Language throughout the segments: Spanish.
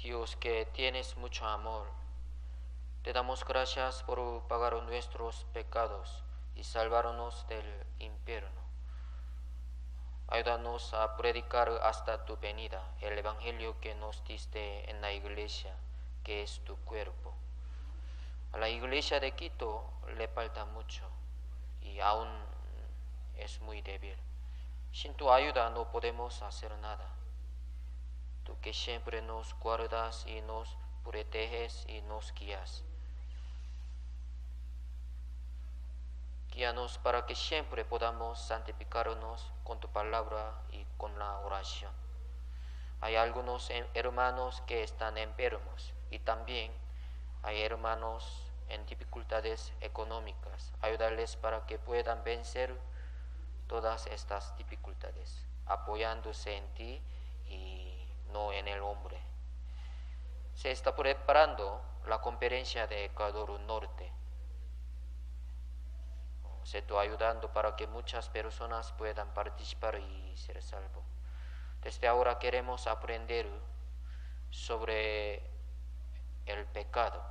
Dios, que tienes mucho amor, te damos gracias por pagar nuestros pecados y salvarnos del infierno. Ayúdanos a predicar hasta tu venida el Evangelio que nos diste en la iglesia, que es tu cuerpo. A la iglesia de Quito le falta mucho y aún es muy débil. Sin tu ayuda no podemos hacer nada. Tú que siempre nos guardas y nos proteges y nos guías. Guíanos para que siempre podamos santificarnos con tu palabra y con la oración. Hay algunos hermanos que están enfermos y también hay hermanos en dificultades económicas. Ayudarles para que puedan vencer todas estas dificultades, apoyándose en ti y no en el hombre. Se está preparando la conferencia de Ecuador Norte. Se está ayudando para que muchas personas puedan participar y ser salvos. Desde ahora queremos aprender sobre el pecado.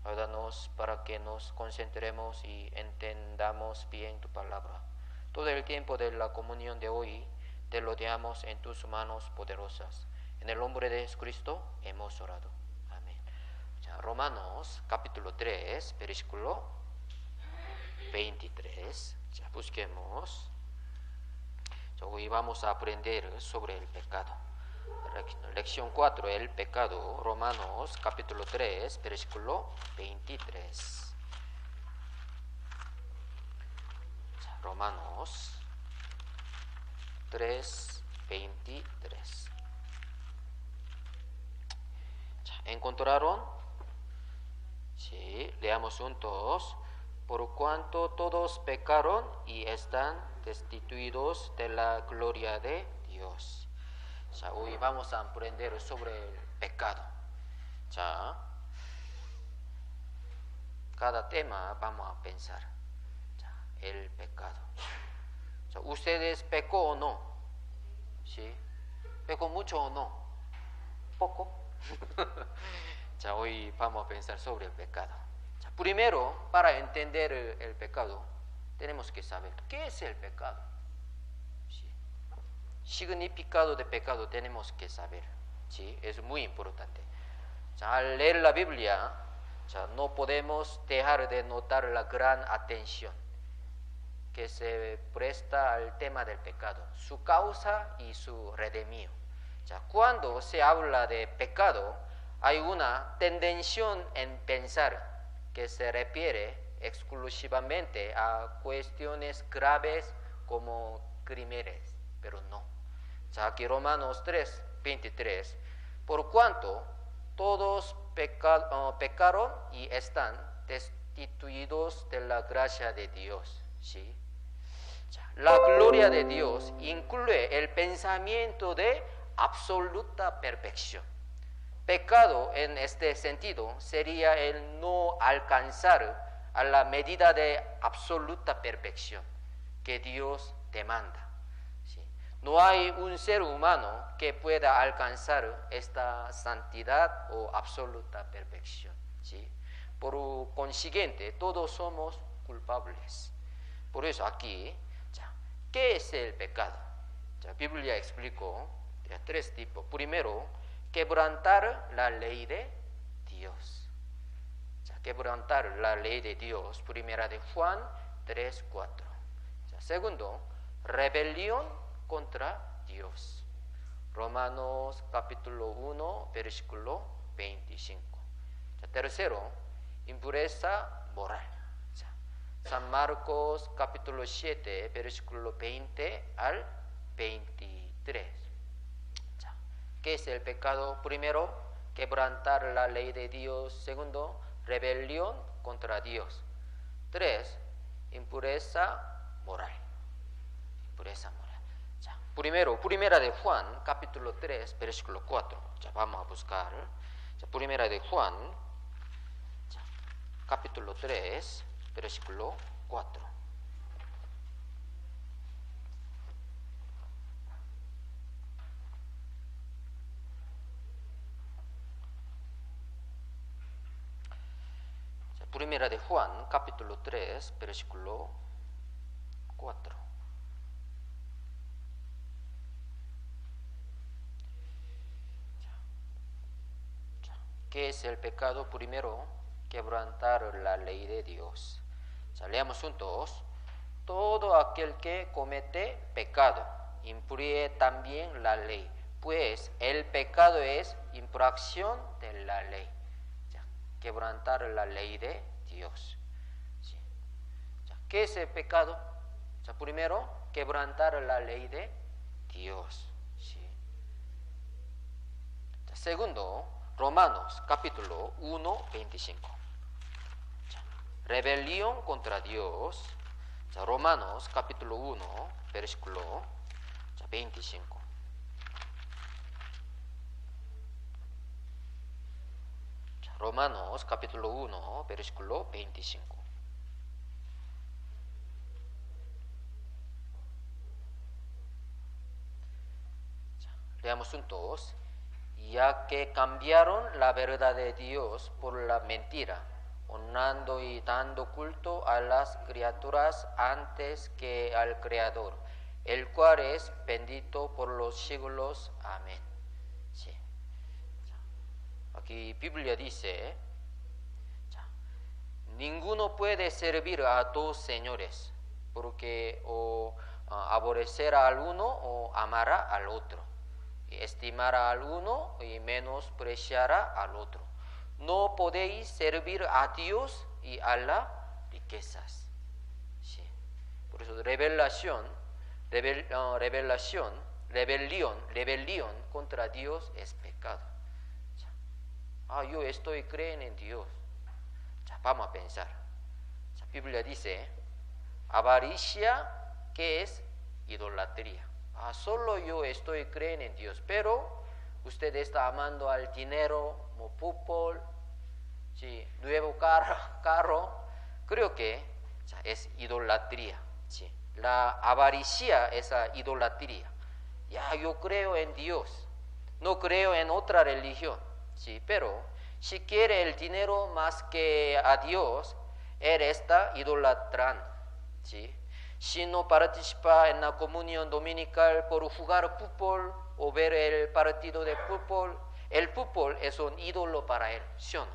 Ayúdanos para que nos concentremos y entendamos bien tu palabra. Todo el tiempo de la comunión de hoy te lo dejamos en tus manos poderosas. En el nombre de Jesucristo hemos orado. Amén. Romanos capítulo 3, versículo 23. Busquemos. Hoy vamos a aprender sobre el pecado. Lección 4, el pecado. Romanos capítulo 3, versículo 23. Romanos 3, 23. ¿Encontraron? Sí, leamos juntos. Por cuanto todos pecaron y están destituidos de la gloria de Dios. Hoy vamos a aprender sobre el pecado. Cada tema vamos a pensar. El pecado. ¿Ustedes pecó o no? ¿Sí? ¿Pecó mucho o no? ¿Poco? Hoy vamos a pensar sobre el pecado. Primero, para entender el pecado, tenemos que saber qué es el pecado. ¿Sí? Significado de pecado tenemos que saber. ¿Sí? Es muy importante. Al leer la Biblia, no podemos dejar de notar la gran atención que se presta al tema del pecado, su causa y su redimido. Cuando se habla de pecado, hay una tendencia en pensar que se refiere exclusivamente a cuestiones graves como crímenes, pero no. Aquí Romanos 3, 23, por cuanto todos pecaron y están destituidos de la gracia de Dios. ¿Sí? La gloria de Dios incluye el pensamiento de absoluta perfección. Pecado en este sentido sería el no alcanzar a la medida de absoluta perfección que Dios demanda. ¿Sí? No hay un ser humano que pueda alcanzar esta santidad o absoluta perfección. ¿Sí? Por consiguiente, todos somos culpables. Por eso aquí, ¿qué es el pecado? La Biblia explicó tres tipos. Primero, quebrantar la ley de Dios. Quebrantar la ley de Dios. Primera de Juan 3, 4. Segundo, rebelión contra Dios. Romanos capítulo 1, versículo 25. Tercero, impureza moral. San Marcos capítulo 7, versículo 20 al 23. ¿Qué es el pecado? Primero, quebrantar la ley de Dios. Segundo, rebelión contra Dios. 3, impureza moral. Impureza moral. Primero, primera de Juan, capítulo 3, versículo 4. Vamos a buscar. Primera de Juan, capítulo 3, versículo 4. Primera de Juan, capítulo 3, versículo 4. ¿Qué es el pecado? Primero, quebrantar la ley de Dios. Leamos juntos. Todo aquel que comete pecado influye también la ley, pues el pecado es infracción de la ley. Quebrantar la ley de Dios. ¿Sí? ¿Qué es el pecado? Primero, quebrantar la ley de Dios. ¿Sí? Segundo, Romanos capítulo 1, 25. Rebelión contra Dios. Romanos capítulo 1, versículo 25. Romanos capítulo 1, versículo 25. Leamos juntos. Ya que cambiaron la verdad de Dios por la mentira, honrando y dando culto a las criaturas antes que al Creador, el cual es bendito por los siglos. Amén. Sí. Aquí Biblia dice, ninguno puede servir a dos señores, porque o aborrecerá al uno o amará al otro, estimará al uno y menospreciará al otro. No podéis servir a Dios y a las riquezas. Sí. Por eso rebelión contra Dios es pecado. Yo estoy creyendo en Dios. Vamos a pensar. La Biblia dice, avaricia, ¿qué es? Idolatría. Solo yo estoy creyendo en Dios, pero usted está amando al dinero, como fútbol, ¿sí? Nuevo carro. Creo que es idolatría. ¿Sí? La avaricia es idolatría. Yo creo en Dios, no creo en otra religión, ¿sí? Pero si quiere el dinero más que a Dios, él está idolatrando, ¿sí? Si no participa en la comunión dominical por jugar fútbol o ver el partido de fútbol, el fútbol es un ídolo para él, ¿sí o no?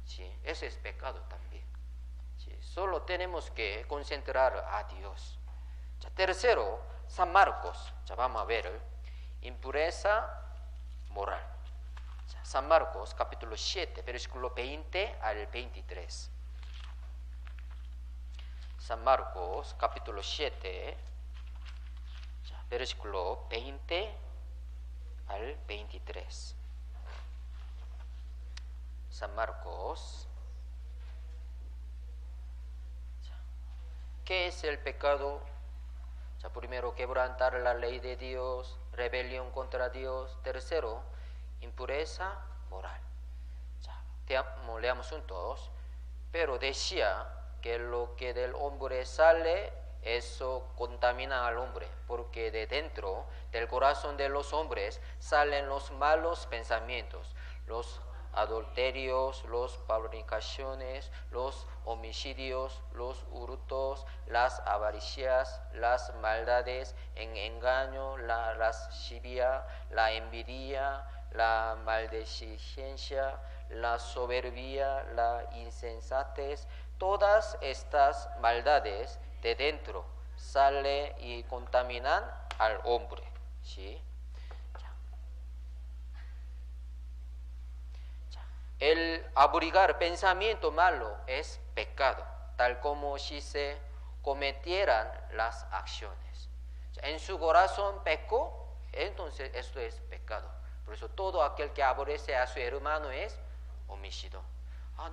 ¿Sí? Ese es pecado también. ¿Sí? Solo tenemos que concentrar a Dios. Tercero, San Marcos. Vamos a ver, impureza moral. San Marcos, capítulo 7, versículo 20 al 23. San Marcos, capítulo 7, versículo 20 al 23. San Marcos. ¿Qué es el pecado? Primero, quebrantar la ley de Dios, rebelión contra Dios. Tercero, impureza moral. Leamos juntos. Pero decía que lo que del hombre sale, eso contamina al hombre, porque de dentro del corazón de los hombres salen los malos pensamientos, los adulterios, las fornicaciones, los homicidios, los hurtos, las avaricias, las maldades, el engaño, la lascivia, la envidia, la maldicencia, la soberbia, la insensatez. Todas estas maldades de dentro salen y contaminan al hombre. ¿Sí? El abrigar pensamiento malo es pecado, tal como si se cometieran las acciones. En su corazón pecó, entonces esto es pecado. Por eso todo aquel que aborrece a su hermano es homicidio.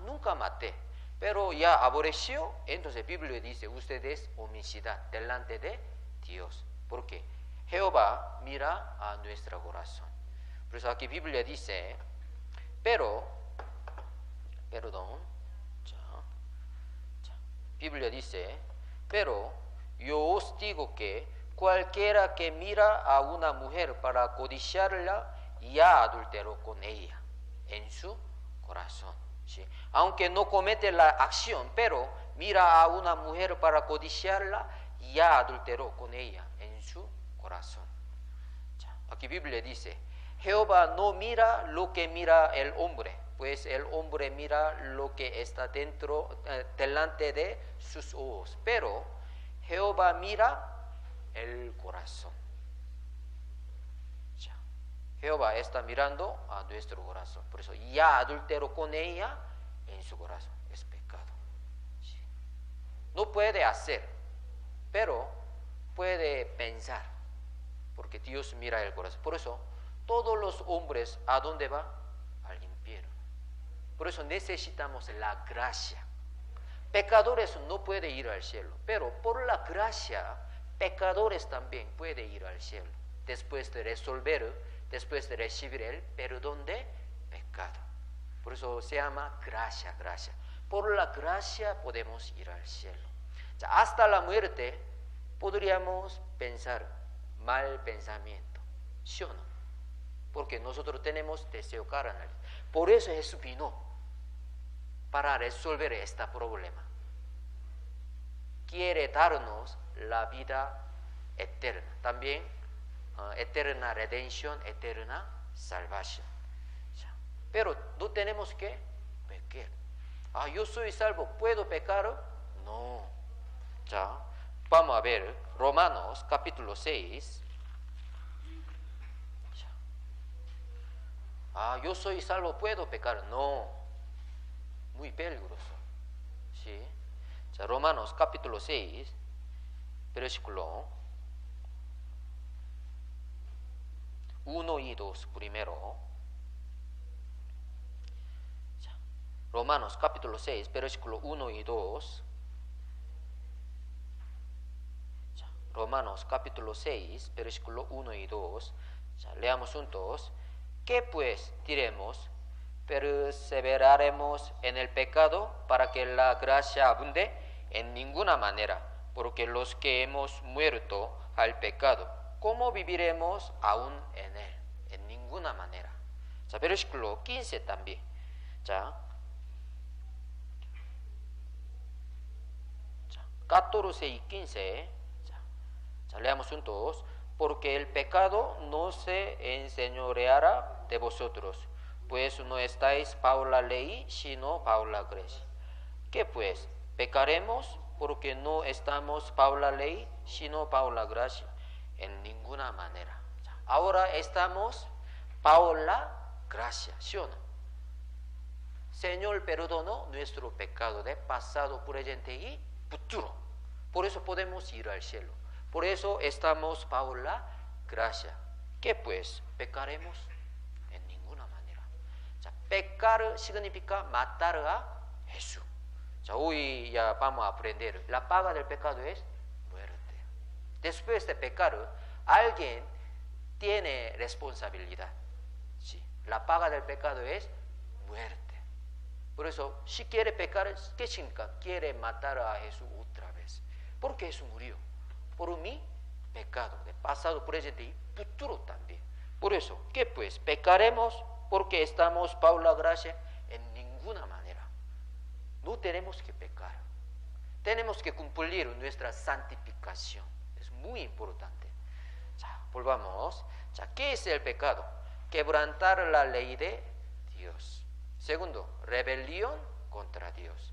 Nunca maté, pero ya aborreció, entonces la Biblia dice, usted es homicida delante de Dios. ¿Por qué? Jehová mira a nuestro corazón. Por eso aquí la Biblia dice, Biblia dice, pero yo os digo que cualquiera que mira a una mujer para codiciarla, ya adulteró con ella en su corazón. ¿sí? Aunque no comete la acción, pero mira a una mujer para codiciarla, ya adulteró con ella en su corazón. Aquí Biblia dice, Jehová no mira lo que mira el hombre, pues el hombre mira lo que está delante de sus ojos, pero Jehová mira el corazón. Jehová está mirando a nuestro corazón, por eso ya adulteró con ella en su corazón, es pecado. ¿Sí? No puede hacer, pero puede pensar, porque Dios mira el corazón. Por eso todos los hombres, ¿a dónde va? Al infierno. Por eso necesitamos la gracia. Pecadores no pueden ir al cielo, pero por la gracia, pecadores también pueden ir al cielo, después de recibir el perdón de pecado. Por eso se llama gracia, gracia. Por la gracia podemos ir al cielo. Hasta la muerte podríamos pensar mal pensamiento, ¿sí o no? Porque nosotros tenemos deseo carnal. Por eso Jesús vino para resolver este problema. Quiere darnos la vida eterna, también eterna redención, eterna salvación. Pero no tenemos que pecar. Yo soy salvo, ¿puedo pecar? No. Vamos a ver Romanos capítulo 6. Yo soy salvo, ¿puedo pecar? No. Muy peligroso. ¿Sí? Romanos capítulo 6, versículo 1 y 2 primero. Romanos capítulo 6, versículo 1 y 2. Romanos capítulo 6, versículo 1 y 2. Leamos juntos. ¿Qué pues diremos? ¿Perseveraremos en el pecado para que la gracia abunde? En ninguna manera, porque los que hemos muerto al pecado, ¿cómo viviremos aún en él? En ninguna manera. Versículo 15 también. 14 y 15. Leamos juntos. Porque el pecado no se enseñoreará de vosotros, pues no estáis bajo la ley, sino bajo la gracia. ¿Qué pues? ¿Pecaremos porque no estamos bajo la ley, sino bajo la gracia? En ninguna manera. Ahora estamos bajo la gracia, ¿sí o no? Señor perdonó nuestro pecado de pasado, presente y futuro. Por eso podemos ir al cielo. Por eso estamos bajo la gracia. ¿Qué pues? ¿Pecaremos? En ninguna manera. Pecar significa matar a Jesús. Hoy ya vamos a aprender. La paga del pecado es muerte. Después de pecar, alguien tiene responsabilidad. Sí. La paga del pecado es muerte. Por eso, si quiere pecar, ¿qué significa? Quiere matar a Jesús otra vez. Porque Jesús murió por mi pecado, de pasado, presente y futuro también. Por eso, ¿qué pues? ¿Pecaremos porque estamos bajo la gracia? En ninguna manera. No tenemos que pecar. Tenemos que cumplir nuestra santificación. Es muy importante. Volvamos. ¿Qué es el pecado? Quebrantar la ley de Dios. Segundo, rebelión contra Dios.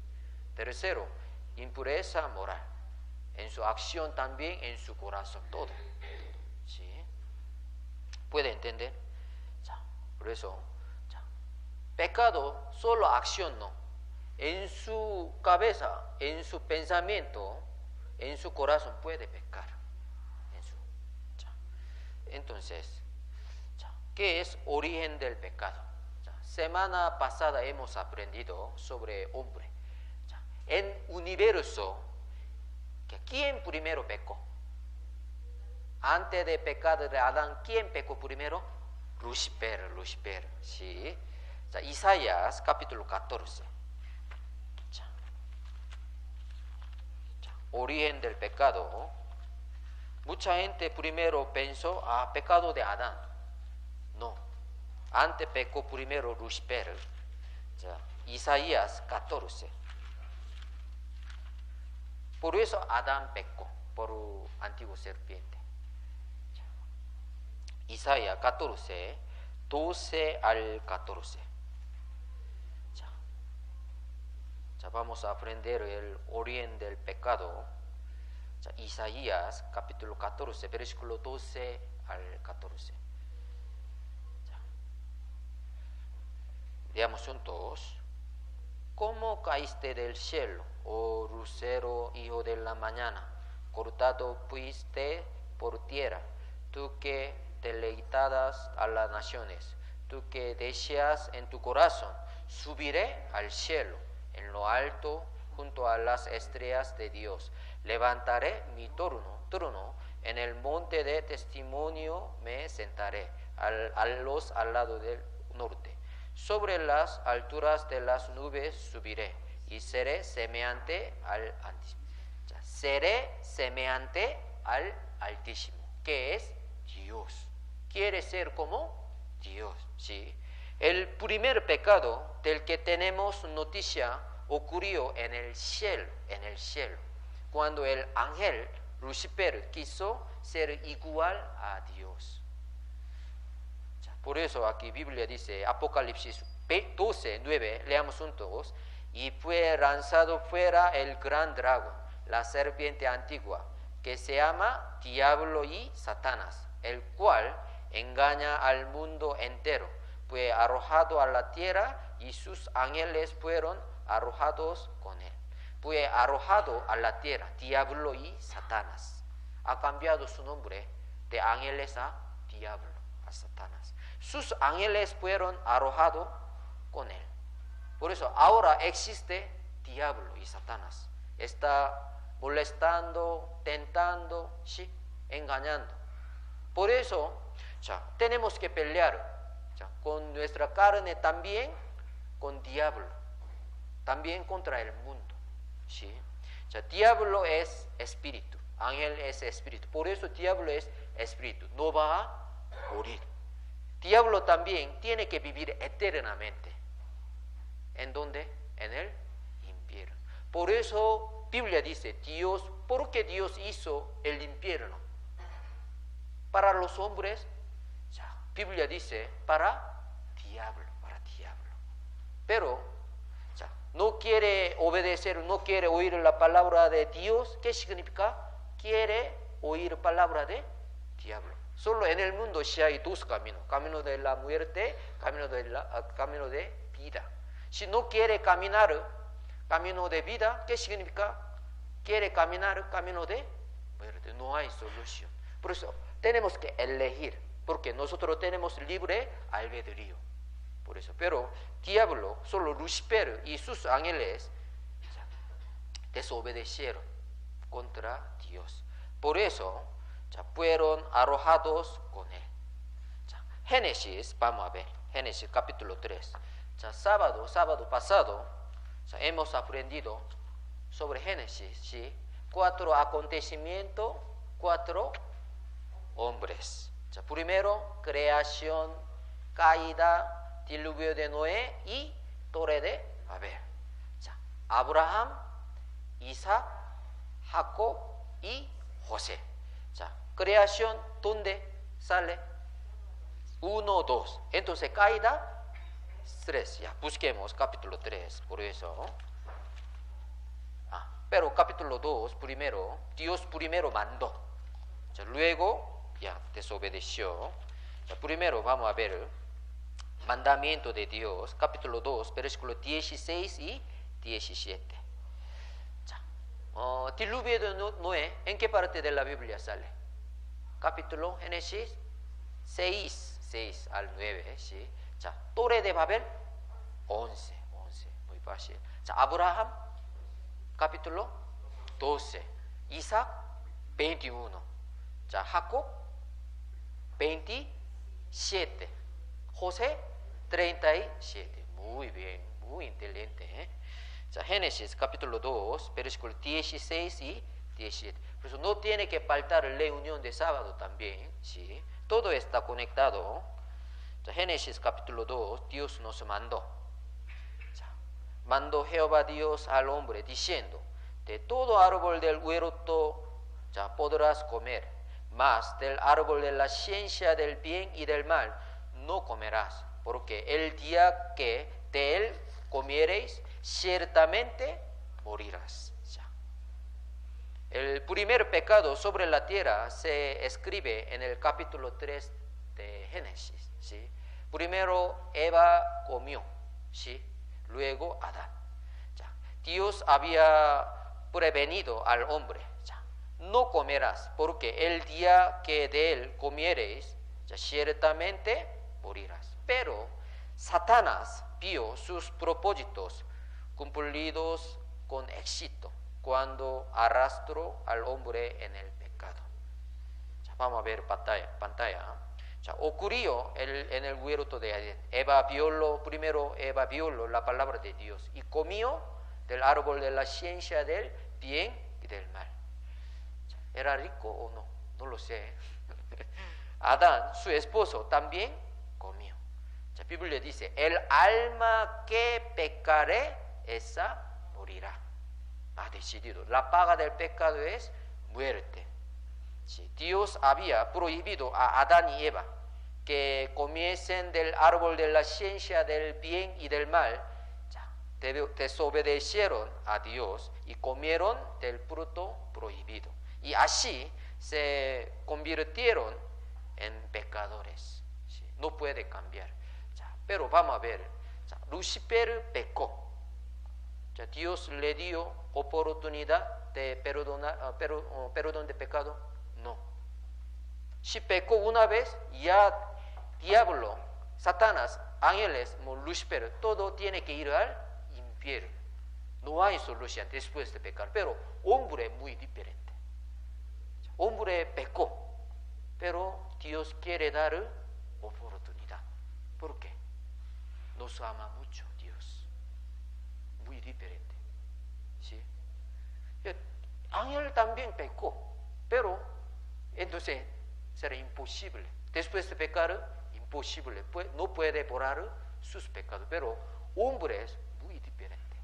Tercero, impureza moral. En su acción también, en su corazón, todo. ¿Sí? ¿Puede entender? Por eso, pecado, solo acción no. En su cabeza, en su pensamiento, en su corazón puede pecar. Entonces, ¿qué es origen del pecado? Semana pasada hemos aprendido sobre hombre. En universo, ¿quién primero pecó? Antes de pecado de Adán, ¿quién pecó primero? Lucifer, ¿sí? Isaías capítulo 14. Origen del pecado. Mucha gente primero pensó, pecado de Adán. No. Antes pecó primero Lucifer. 자, Isaías 14. Por eso Adán pecó por antiguo serpiente. 자, Isaías 14, 12 al 14. 자, vamos a aprender el origen del pecado. 자, Isaías capítulo 14, versículo 12 al 14. 자, veamos juntos. ¿Cómo caíste del cielo, oh lucero, hijo de la mañana? Cortado fuiste por tierra, tú que deleitadas a las naciones, tú que deseas en tu corazón, subiré al cielo, en lo alto, junto a las estrellas de Dios. Levantaré mi trono, en el monte de testimonio me sentaré, al lado del norte. Sobre las alturas de las nubes subiré y seré semejante al Altísimo. Seré semejante al Altísimo, que es Dios. Quiere ser como Dios, ¿sí? El primer pecado del que tenemos noticia ocurrió en el cielo, cuando el ángel Lucifer quiso ser igual a Dios. Por eso aquí Biblia dice, Apocalipsis 12, 9, leamos juntos, y fue lanzado fuera el gran dragón, la serpiente antigua, que se llama Diablo y Satanás, el cual engaña al mundo entero. Fue arrojado a la tierra y sus ángeles fueron arrojados con él. Fue arrojado a la tierra, Diablo y Satanás. Ha cambiado su nombre de ángeles a Diablo, a Satanás. Sus ángeles fueron arrojados con él. Por eso ahora existe Diablo y Satanás. Está molestando, tentando, ¿sí? Engañando. Por eso tenemos que pelear con nuestra carne, también con Diablo, también contra el mundo, ¿sí? Diablo es espíritu, ángel es espíritu. Por eso Diablo es espíritu, no va a morir. Diablo también tiene que vivir eternamente. ¿En dónde? En el infierno. Por eso Biblia dice, Dios, ¿por qué Dios hizo el infierno? Para los hombres, Biblia dice, para diablo. Pero no quiere obedecer, no quiere oír la palabra de Dios. ¿Qué significa? Quiere oír palabra de diablo. Solo en el mundo sí hay dos caminos, camino de la muerte, camino de vida. Si no quiere caminar camino de vida, ¿qué significa? Quiere caminar camino de muerte, no hay solución. Por eso tenemos que elegir, porque nosotros tenemos libre albedrío. Por eso, pero diablo, solo Lucifer y sus ángeles desobedecieron contra Dios. Por eso fueron arrojados con él. Génesis, vamos a ver, Génesis capítulo 3. Sábado pasado, hemos aprendido sobre Génesis, ¿sí? 4 acontecimientos, 4 hombres. Primero, creación, caída, diluvio de Noé y Torre de Babel. Abraham, Isaac, Jacob y José. Creación, ¿dónde sale? 1, 2. Entonces, caída, 3. Busquemos capítulo 3, por eso. Pero capítulo 2, primero, Dios primero mandó. Luego, desobedeció. Primero vamos a ver mandamiento de Dios, capítulo 2, versículo 16 y 17. Diluvio de Noé, ¿en qué parte de la Biblia sale? Capítulo Génesis 6 al 9, ¿sí? Torre de Babel 11, muy fácil. Abraham, capítulo 12, Isaac 21, Jacob 27, José 37. Muy bien, muy inteligente, ¿eh? Génesis capítulo 2, versículos 16 y 17. Por eso no tiene que faltar la reunión de sábado también, ¿sí? Todo está conectado. Génesis capítulo 2, Dios nos mandó. mandó Jehová Dios al hombre diciendo, de todo árbol del huerto ya podrás comer, mas del árbol de la ciencia del bien y del mal no comerás, porque el día que de él comiereis, ciertamente morirás. Ya. El primer pecado sobre la tierra se escribe en el capítulo 3 de Génesis. ¿Sí? Primero Eva comió, ¿sí? Luego Adán. Ya. Dios había prevenido al hombre, ya. No comerás, porque el día que de él comiereis, ya ciertamente morirás. Pero Satanás vio sus propósitos cumplidos con éxito cuando arrastró al hombre en el pecado. Ya, vamos a ver pantalla. Ya, ocurrió en el huerto de Edén. Eva violó la palabra de Dios y comió del árbol de la ciencia del bien y del mal. Ya, ¿era rico o no? No lo sé. Adán, su esposo, también comió. La Biblia dice, el alma que pecare, esa morirá. Ha decidido. La paga del pecado es muerte. Sí, Dios había prohibido a Adán y Eva que comiesen del árbol de la ciencia del bien y del mal. Ya, desobedecieron a Dios y comieron del fruto prohibido. Y así se convirtieron en pecadores. Sí, no puede cambiar. Pero vamos a ver, Lucifer pecó. Dios le dio oportunidad de perdón de pecado. No. Si pecó una vez, ya diablo, Satanás, ángeles, Lucifer, todo tiene que ir al infierno. No hay solución después de pecar. Pero hombre muy diferente. Hombre pecó, pero Dios quiere dar oportunidad. ¿Por qué? Nos ama mucho Dios, muy diferente. ¿Sí? Ángel también pecó, pero entonces será imposible. Después de pecar, imposible, no puede borrar sus pecados, pero hombre es muy diferente.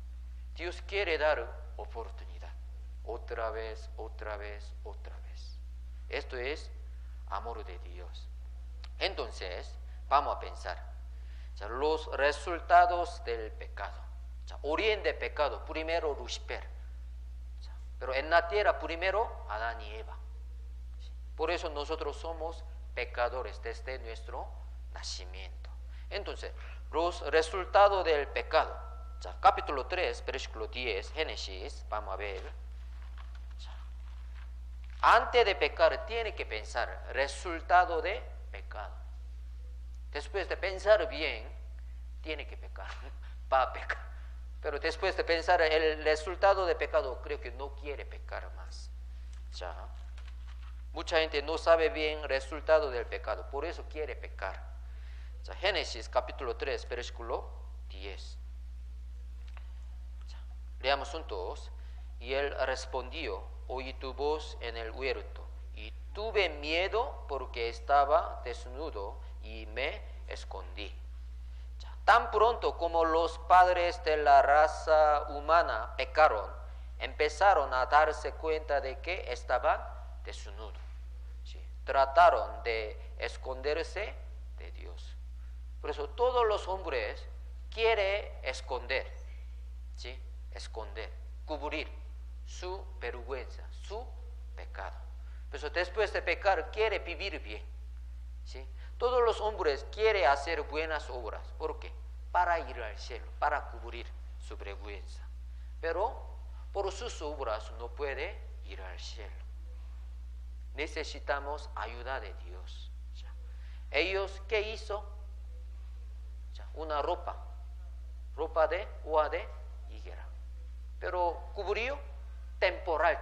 Dios quiere dar oportunidad, otra vez. Esto es amor de Dios. Entonces, vamos a pensar. Los resultados del pecado. Origen de pecado, primero Lucifer. Pero en la tierra, primero Adán y Eva. Por eso nosotros somos pecadores desde nuestro nacimiento. Entonces, los resultados del pecado. Capítulo 3, versículo 10, Génesis, vamos a ver. Antes de pecar, tiene que pensar resultado de pecado. Después de pensar bien, tiene que pecar, va a pecar. Pero después de pensar el resultado de pecado, creo que no quiere pecar más. Ya. Mucha gente no sabe bien el resultado del pecado, por eso quiere pecar. Ya. Génesis capítulo 3, versículo 10. Ya. Leamos juntos. Y él respondió, oí tu voz en el huerto, y tuve miedo porque estaba desnudo y me escondí. Tan pronto como los padres de la raza humana pecaron, empezaron a darse cuenta de que estaban desnudos. ¿Sí? Trataron de esconderse de Dios. Por eso todos los hombres quieren esconder, ¿sí? Esconder, cubrir su vergüenza, su pecado. Por eso después de pecar quiere vivir bien, ¿sí? Todos los hombres quieren hacer buenas obras. ¿Por qué? Para ir al cielo, para cubrir su vergüenza. Pero por sus obras no puede ir al cielo. Necesitamos ayuda de Dios. Ellos, ¿qué hizo? Una ropa de hoja de higuera. Pero cubrió temporal,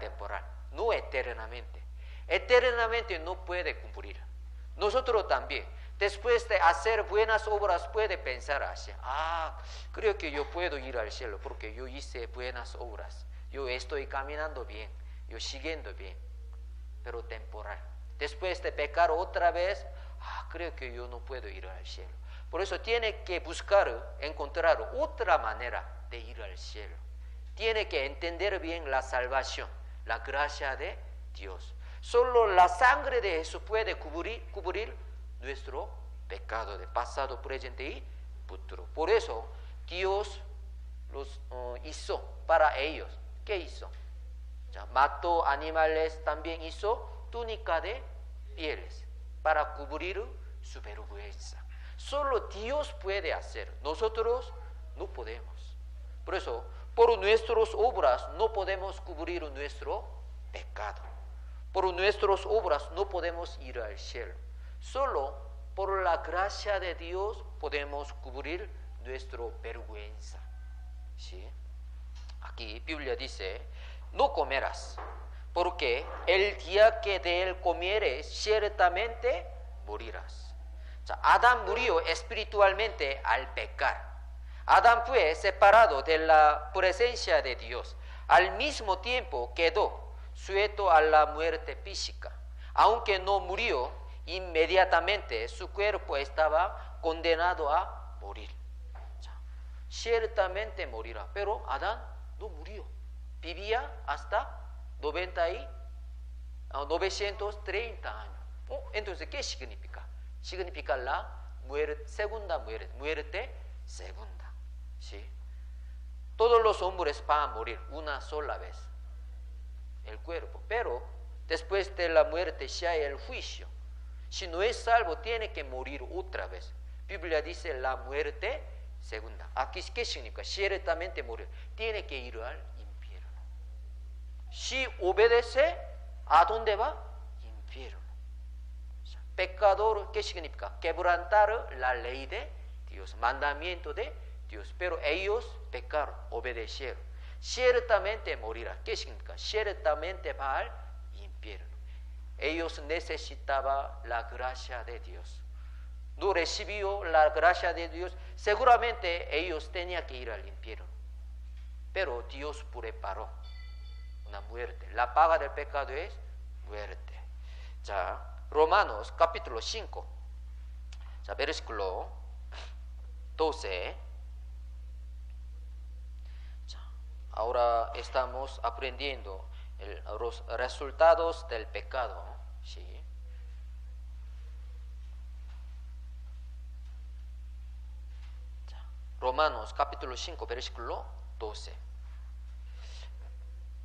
no eternamente. Eternamente no puede cubrir. Nosotros también, después de hacer buenas obras, puede pensar así, creo que yo puedo ir al cielo porque yo hice buenas obras, yo estoy caminando bien, yo siguiendo bien, pero temporal. Después de pecar otra vez, creo que yo no puedo ir al cielo. Por eso tiene que encontrar otra manera de ir al cielo. Tiene que entender bien la salvación, la gracia de Dios. Solo la sangre de Jesús puede cubrir nuestro pecado de pasado, presente y futuro. Por eso Dios los hizo para ellos. ¿Qué hizo? Mató animales, también hizo túnica de pieles para cubrir su vergüenza. Solo Dios puede hacer, nosotros no podemos. Por eso, por nuestras obras no podemos cubrir nuestro pecado. Por nuestras obras no podemos ir al cielo. Solo por la gracia de Dios podemos cubrir nuestra vergüenza. ¿Sí? Aquí Biblia dice, no comerás, porque el día que de él comieres, ciertamente morirás. Adán murió espiritualmente al pecar. Adán fue separado de la presencia de Dios. Al mismo tiempo quedó sujeto a la muerte física. Aunque no murió inmediatamente, su cuerpo estaba condenado a morir. Ciertamente morirá, pero Adán no murió. Vivía hasta 930 años. Entonces, ¿qué significa? Significa la segunda muerte segunda. ¿Sí? Todos los hombres van a morir una sola vez, el cuerpo, pero después de la muerte ya hay el juicio. Si no es salvo, tiene que morir otra vez. Biblia dice la muerte segunda. Aquí, ¿qué significa? Ciertamente morir. Tiene que ir al infierno. Si obedece, ¿a dónde va? Infierno. Pecador, ¿qué significa? Quebrantar la ley de Dios, mandamiento de Dios. Pero ellos pecaron, obedecieron. Ciertamente morirá. ¿Qué significa? Ciertamente va al infierno. Ellos necesitaban la gracia de Dios. No recibió la gracia de Dios, seguramente ellos tenían que ir al infierno. Pero Dios preparó una muerte. La paga del pecado es muerte. 자, Romanos capítulo 5, versículo 12. Ahora estamos aprendiendo los resultados del pecado. ¿Sí? Romanos capítulo 5, versículo 12.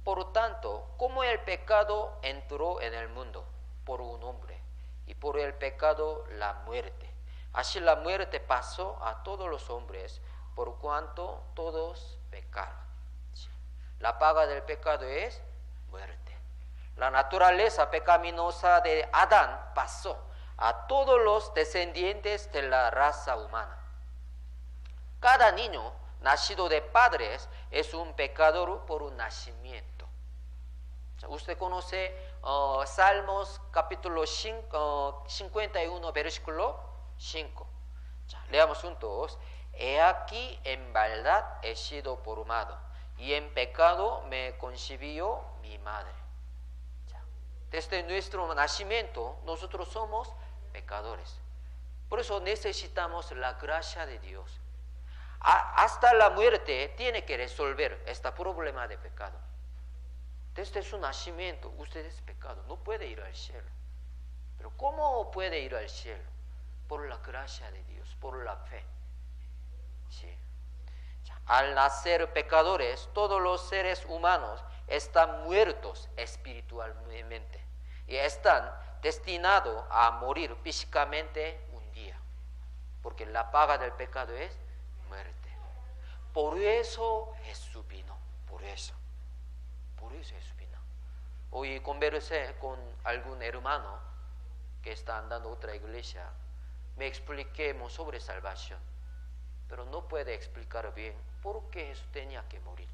Por tanto, como el pecado entró en el mundo por un hombre, y por el pecado la muerte, así la muerte pasó a todos los hombres, por cuanto todos pecaron. ¿Sí? La paga del pecado es muerte. La naturaleza pecaminosa de Adán pasó a todos los descendientes de la raza humana. Cada niño nacido de padres es un pecador por un nacimiento. Usted conoce Salmos capítulo 51, versículo 5. Leamos juntos. He aquí en maldad he sido formado, y en pecado me concibió mi madre. Desde nuestro nacimiento nosotros somos pecadores. Por eso necesitamos la gracia de Dios. Hasta la muerte tiene que resolver este problema de pecado. Desde su nacimiento usted es pecado, no puede ir al cielo. Pero ¿cómo puede ir al cielo? Por la gracia de Dios, por la fe. ¿Sí? Al nacer pecadores, todos los seres humanos están muertos espiritualmente y están destinados a morir físicamente un día, porque la paga del pecado es muerte. Por eso Jesús vino, por eso Jesús vino. Hoy conversé con algún hermano que está andando a otra iglesia. Me expliquemos sobre salvación, pero no puede explicar bien por qué Jesús tenía que morir,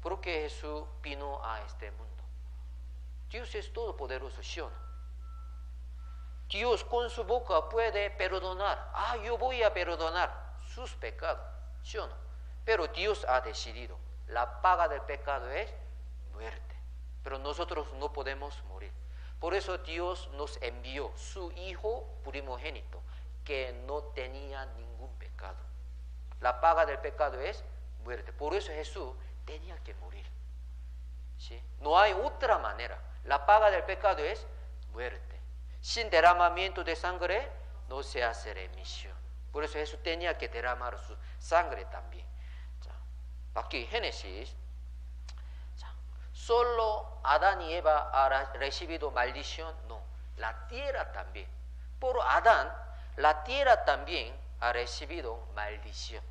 por qué Jesús vino a este mundo. Dios es todopoderoso, ¿sí o no? Dios con su boca puede perdonar. Yo voy a perdonar sus pecados, ¿sí o no? Pero Dios ha decidido, la paga del pecado es muerte, pero nosotros no podemos morir. Por eso Dios nos envió su Hijo primogénito, que no tenía ningún pecado. La paga del pecado es muerte. Por eso Jesús tenía que morir. ¿Sí? No hay otra manera. La paga del pecado es muerte. Sin derramamiento de sangre no se hace remisión. Por eso Jesús tenía que derramar su sangre también. Aquí, Génesis. ¿Solo Adán y Eva han recibido maldición? No, la tierra también. Por Adán, la tierra también ha recibido maldición.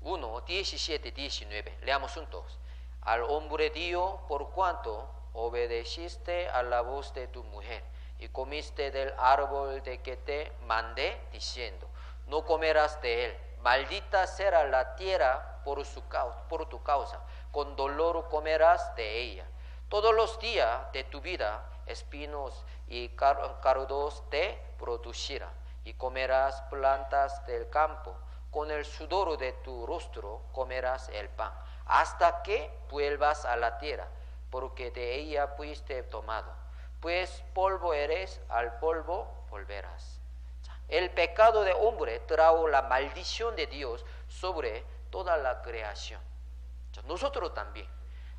1, 17, 19. Leamos juntos. Al hombre dijo, por cuanto obedeciste a la voz de tu mujer y comiste del árbol de que te mandé, diciendo, no comerás de él. Maldita será la tierra por tu causa. Con dolor comerás de ella. Todos los días de tu vida, espinos y cardos te producirá. Y comerás plantas del campo. Con el sudor de tu rostro comerás el pan, hasta que vuelvas a la tierra, porque de ella fuiste tomado. Pues polvo eres, al polvo volverás. El pecado de hombre trajo la maldición de Dios sobre toda la creación. Nosotros también,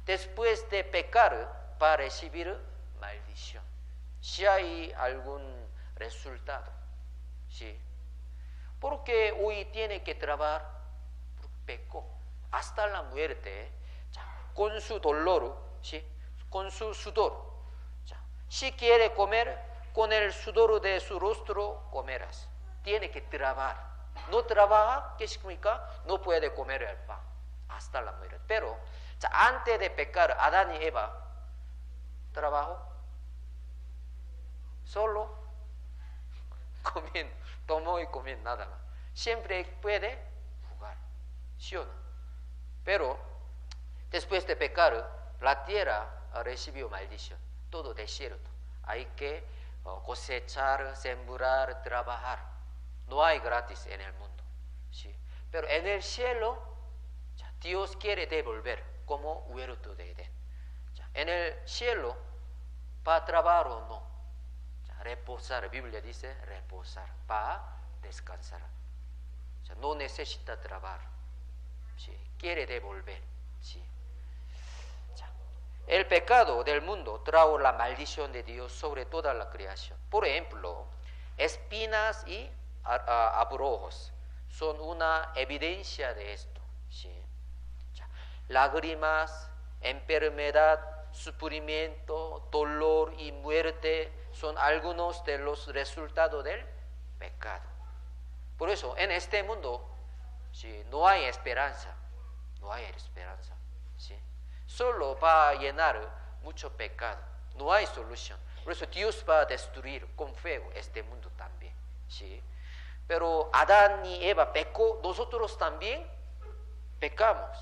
después de pecar, para recibir maldición. Si hay algún resultado, ¿sí? Porque hoy tiene que trabajar, pecó, hasta la muerte, con su dolor, ¿sí? Con su sudor. Si quiere comer, con el sudor de su rostro comerás. Tiene que trabajar. No trabaja, ¿qué significa? No puede comer el pan, hasta la muerte. Pero antes de pecar, Adán y Eva, trabajó solo comiendo. Tomó y comió nada más. Siempre puede jugar, ¿sí o no? Pero después de pecar, la tierra recibió maldición, todo desierto. Hay que cosechar, sembrar, trabajar. No hay gratis en el mundo, ¿sí? Pero en el cielo, Dios quiere devolver como huerto de Edén. En el cielo, para trabajar o no, reposar, la Biblia dice reposar, para descansar. No necesita trabajar, ¿sí? Quiere devolver, ¿sí? El pecado del mundo trajo la maldición de Dios sobre toda la creación. Por ejemplo, espinas y abrojos son una evidencia de esto, ¿sí? Lágrimas, enfermedad, sufrimiento, dolor y muerte son algunos de los resultados del pecado. Por eso, en este mundo, ¿sí? No hay esperanza, no hay esperanza, ¿sí? Solo va a llenar mucho pecado, no hay solución. Por eso Dios va a destruir con fuego este mundo también, ¿sí? Pero Adán y Eva pecó, nosotros también pecamos,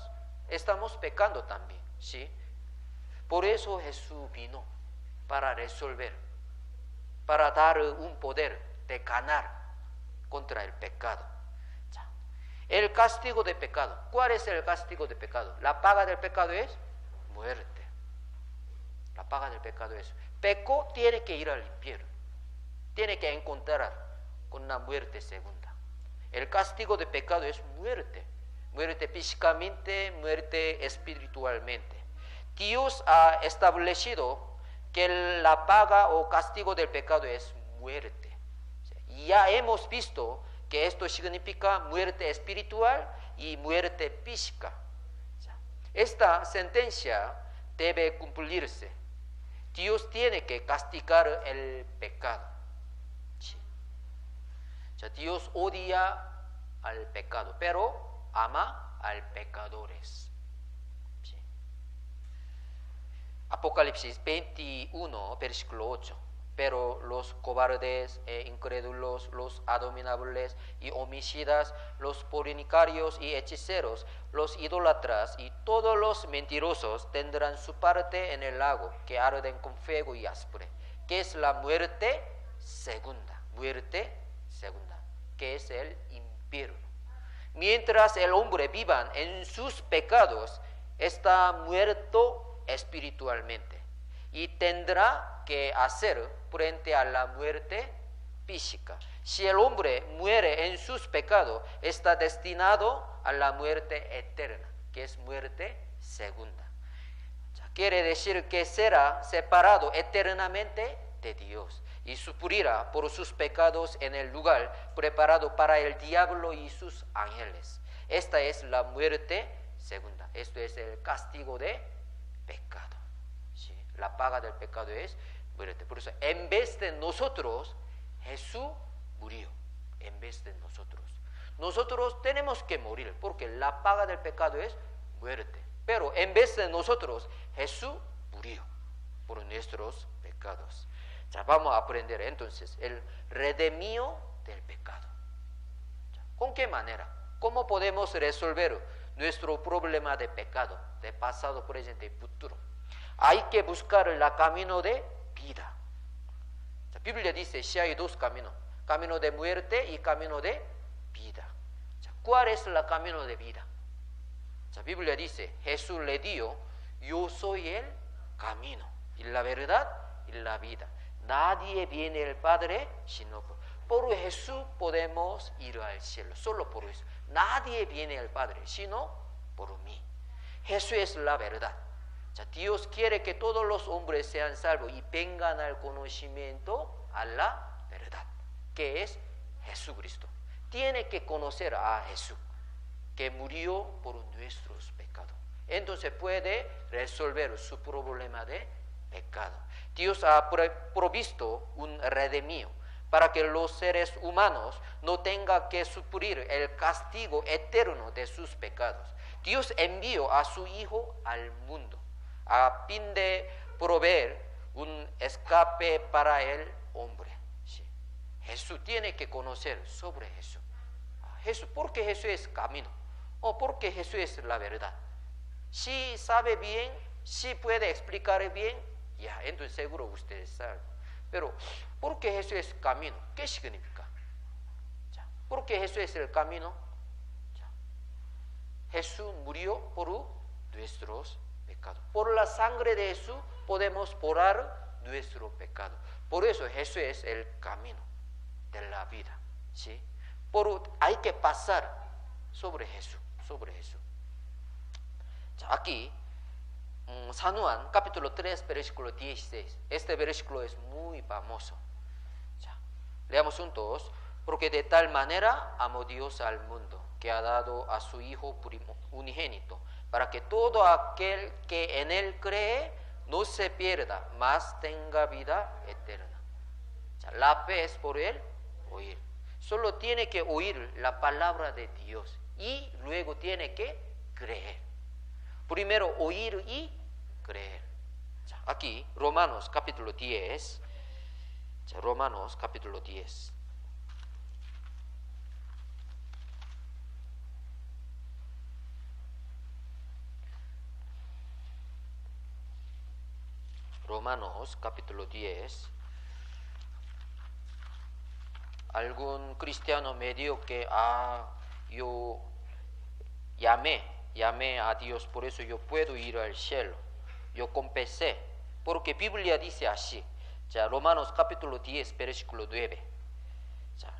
estamos pecando también, ¿sí? Por eso Jesús vino para resolver, para dar un poder de ganar contra el pecado. El castigo de pecado. ¿Cuál es el castigo de pecado? La paga del pecado es muerte. La paga del pecado es pecó, tiene que ir al infierno. Tiene que encontrar con una muerte segunda. El castigo de pecado es muerte. Muerte físicamente, muerte espiritualmente. Dios ha establecido que la paga o castigo del pecado es muerte. Ya hemos visto que esto significa muerte espiritual y muerte física. Esta sentencia debe cumplirse. Dios tiene que castigar el pecado. Dios odia al pecado, pero ama al pecadores. Apocalipsis 21, versículo 8. Pero los cobardes e incrédulos, los abominables y homicidas, los fornicarios y hechiceros, los idólatras y todos los mentirosos tendrán su parte en el lago que arden con fuego y azufre, que es la muerte segunda. Muerte segunda, que es el infierno. Mientras el hombre viva en sus pecados, está muerto espiritualmente y tendrá que hacer frente a la muerte física. Si el hombre muere en sus pecados, está destinado a la muerte eterna, que es muerte segunda. Quiere decir que será separado eternamente de Dios y sufrirá por sus pecados en el lugar preparado para el diablo y sus ángeles. Esta es la muerte segunda. Esto es el castigo de pecado. ¿Sí? La paga del pecado es muerte. Por eso, en vez de nosotros, Jesús murió. En vez de nosotros. Nosotros tenemos que morir porque la paga del pecado es muerte. Pero en vez de nosotros, Jesús murió por nuestros pecados. Ya vamos a aprender entonces el redimido del pecado. ¿Con qué manera? ¿Cómo podemos resolver nuestro problema de pecado, de pasado, presente y futuro? Hay que buscar el camino de vida. La Biblia dice que hay dos caminos, camino de muerte y camino de vida. ¿Cuál es el camino de vida? La Biblia dice, Jesús le dio, yo soy el camino, y la verdad, y la vida. Nadie viene al Padre sino por Jesús podemos ir al cielo, solo por eso. Nadie viene al Padre sino por mí. Jesús es la verdad. Dios quiere que todos los hombres sean salvos y vengan al conocimiento a la verdad, que es Jesucristo. Tiene que conocer a Jesús, que murió por nuestros pecados. Entonces puede resolver su problema de pecado. Dios ha provisto un redimido para que los seres humanos no tengan que sufrir el castigo eterno de sus pecados. Dios envió a su Hijo al mundo a fin de proveer un escape para el hombre. Sí. Jesús tiene que conocer sobre Jesús. Jesús, porque Jesús es camino, o porque Jesús es la verdad. Si sabe bien, si puede explicar bien, ya, entonces seguro ustedes saben. Pero, ¿por qué Jesús es camino? ¿Qué significa? ¿Por qué Jesús es el camino? Jesús murió por nuestros pecados. Por la sangre de Jesús podemos borrar nuestro pecado. Por eso Jesús es el camino de la vida. ¿Sí? Hay que pasar sobre Jesús. Aquí, San Juan, capítulo 3, versículo 16. Este versículo es muy famoso. Leamos juntos. Porque de tal manera amó Dios al mundo, que ha dado a su Hijo unigénito, para que todo aquel que en Él cree no se pierda, mas tenga vida eterna. La fe es por Él oír. Solo tiene que oír la palabra de Dios y luego tiene que creer. Primero oír y creer. Aquí, Romanos capítulo 10. Romanos capítulo 10. Romanos capítulo 10. Algún cristiano me dijo que yo llamé a Dios, por eso yo puedo ir al cielo. Yo confesé, porque Biblia dice así. Romanos capítulo 10, versículo 9.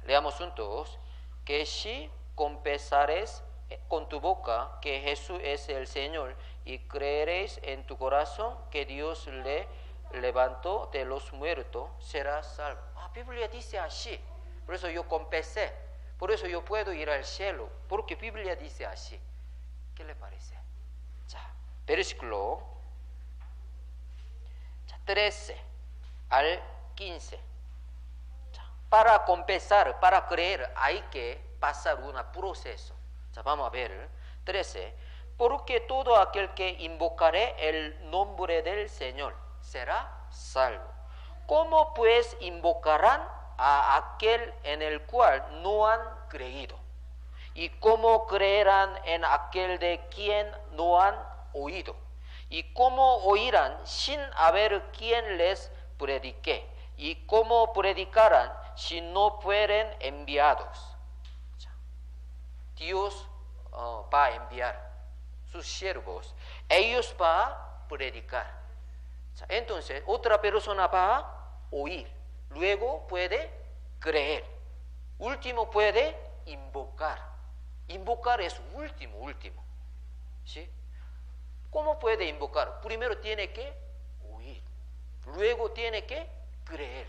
Leamos juntos. Que si confesares con tu boca que Jesús es el Señor y creeréis en tu corazón que Dios le levantó de los muertos, serás salvo. Biblia dice así. Por eso yo confesé. Por eso yo puedo ir al cielo. Porque Biblia dice así. ¿Qué le parece? Versículo 13 al 15. Para confesar, para creer, hay que pasar un proceso. Vamos a ver. 13. Porque todo aquel que invocare el nombre del Señor será salvo. ¿Cómo pues invocarán a aquel en el cual no han creído? ¿Y cómo creerán en aquel de quien no han oído? ¿Y cómo oirán sin haber quien les predique? ¿Y cómo predicarán si no fueren enviados? Dios va a enviar sus siervos. Ellos van a predicar. Entonces, otra persona va a oír. Luego puede creer. Último puede invocar. Invocar es último. ¿Sí? ¿Cómo puede invocar? Primero tiene que oír. Luego tiene que creer.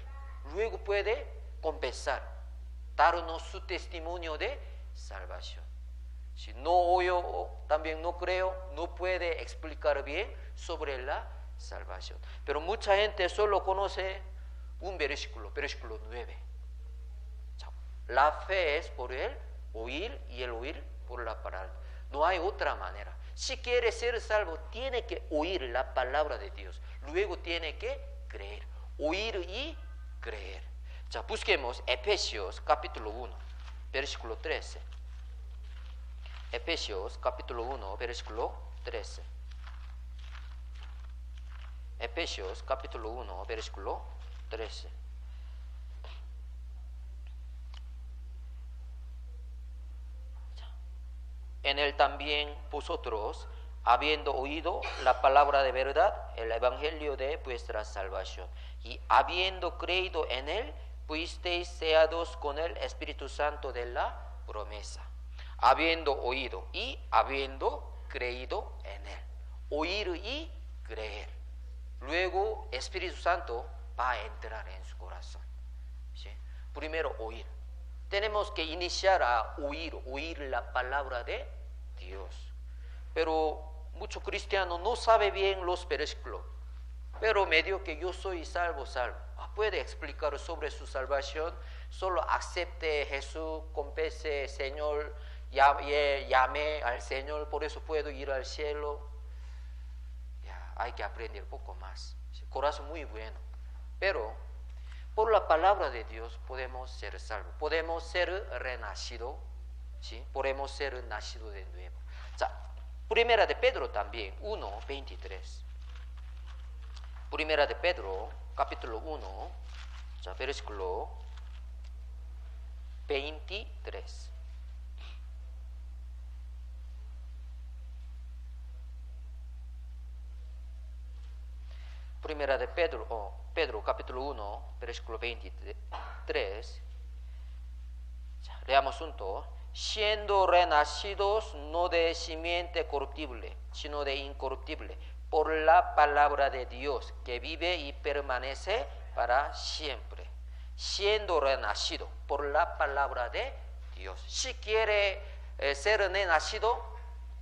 Luego puede confesar. Darnos su testimonio de salvación. Si no oyo, también no creo, no puede explicar bien sobre la salvación. Pero mucha gente solo conoce un versículo 9. La fe es por el oír y el oír por la palabra. No hay otra manera. Si quiere ser salvo, tiene que oír la palabra de Dios. Luego tiene que creer. Oír y creer. Busquemos Efesios capítulo 1, versículo 13. Efesios capítulo 1, versículo 13. Efesios capítulo 1, versículo 13. En él también vosotros, habiendo oído la palabra de verdad, el evangelio de vuestra salvación, y habiendo creído en él, fuisteis sellados con el Espíritu Santo de la promesa. Habiendo oído y habiendo creído en él. Oír y creer. Luego Espíritu Santo va a entrar en su corazón. ¿Sí? Primero oír. Tenemos que iniciar a oír la palabra de Dios. Pero muchos cristianos no saben bien los versículos. Pero medio que yo soy salvo. Puede explicar sobre su salvación. Solo acepte Jesús, confiese, Señor, llame al Señor, por eso puedo ir al cielo. Hay que aprender un poco más. Corazón muy bueno. Pero por la palabra de Dios podemos ser salvos. Podemos ser renacidos. ¿Sí? Podemos ser nacidos de nuevo. Primera de Pedro también, 1:23. Primera de Pedro, capítulo 1, versículo 23. Primera de Pedro capítulo 1, versículo 23. Leamos juntos. Siendo renacidos no de simiente corruptible, sino de incorruptible, por la palabra de Dios, que vive y permanece para siempre. Siendo renacido por la palabra de Dios. Si quiere ser renacido,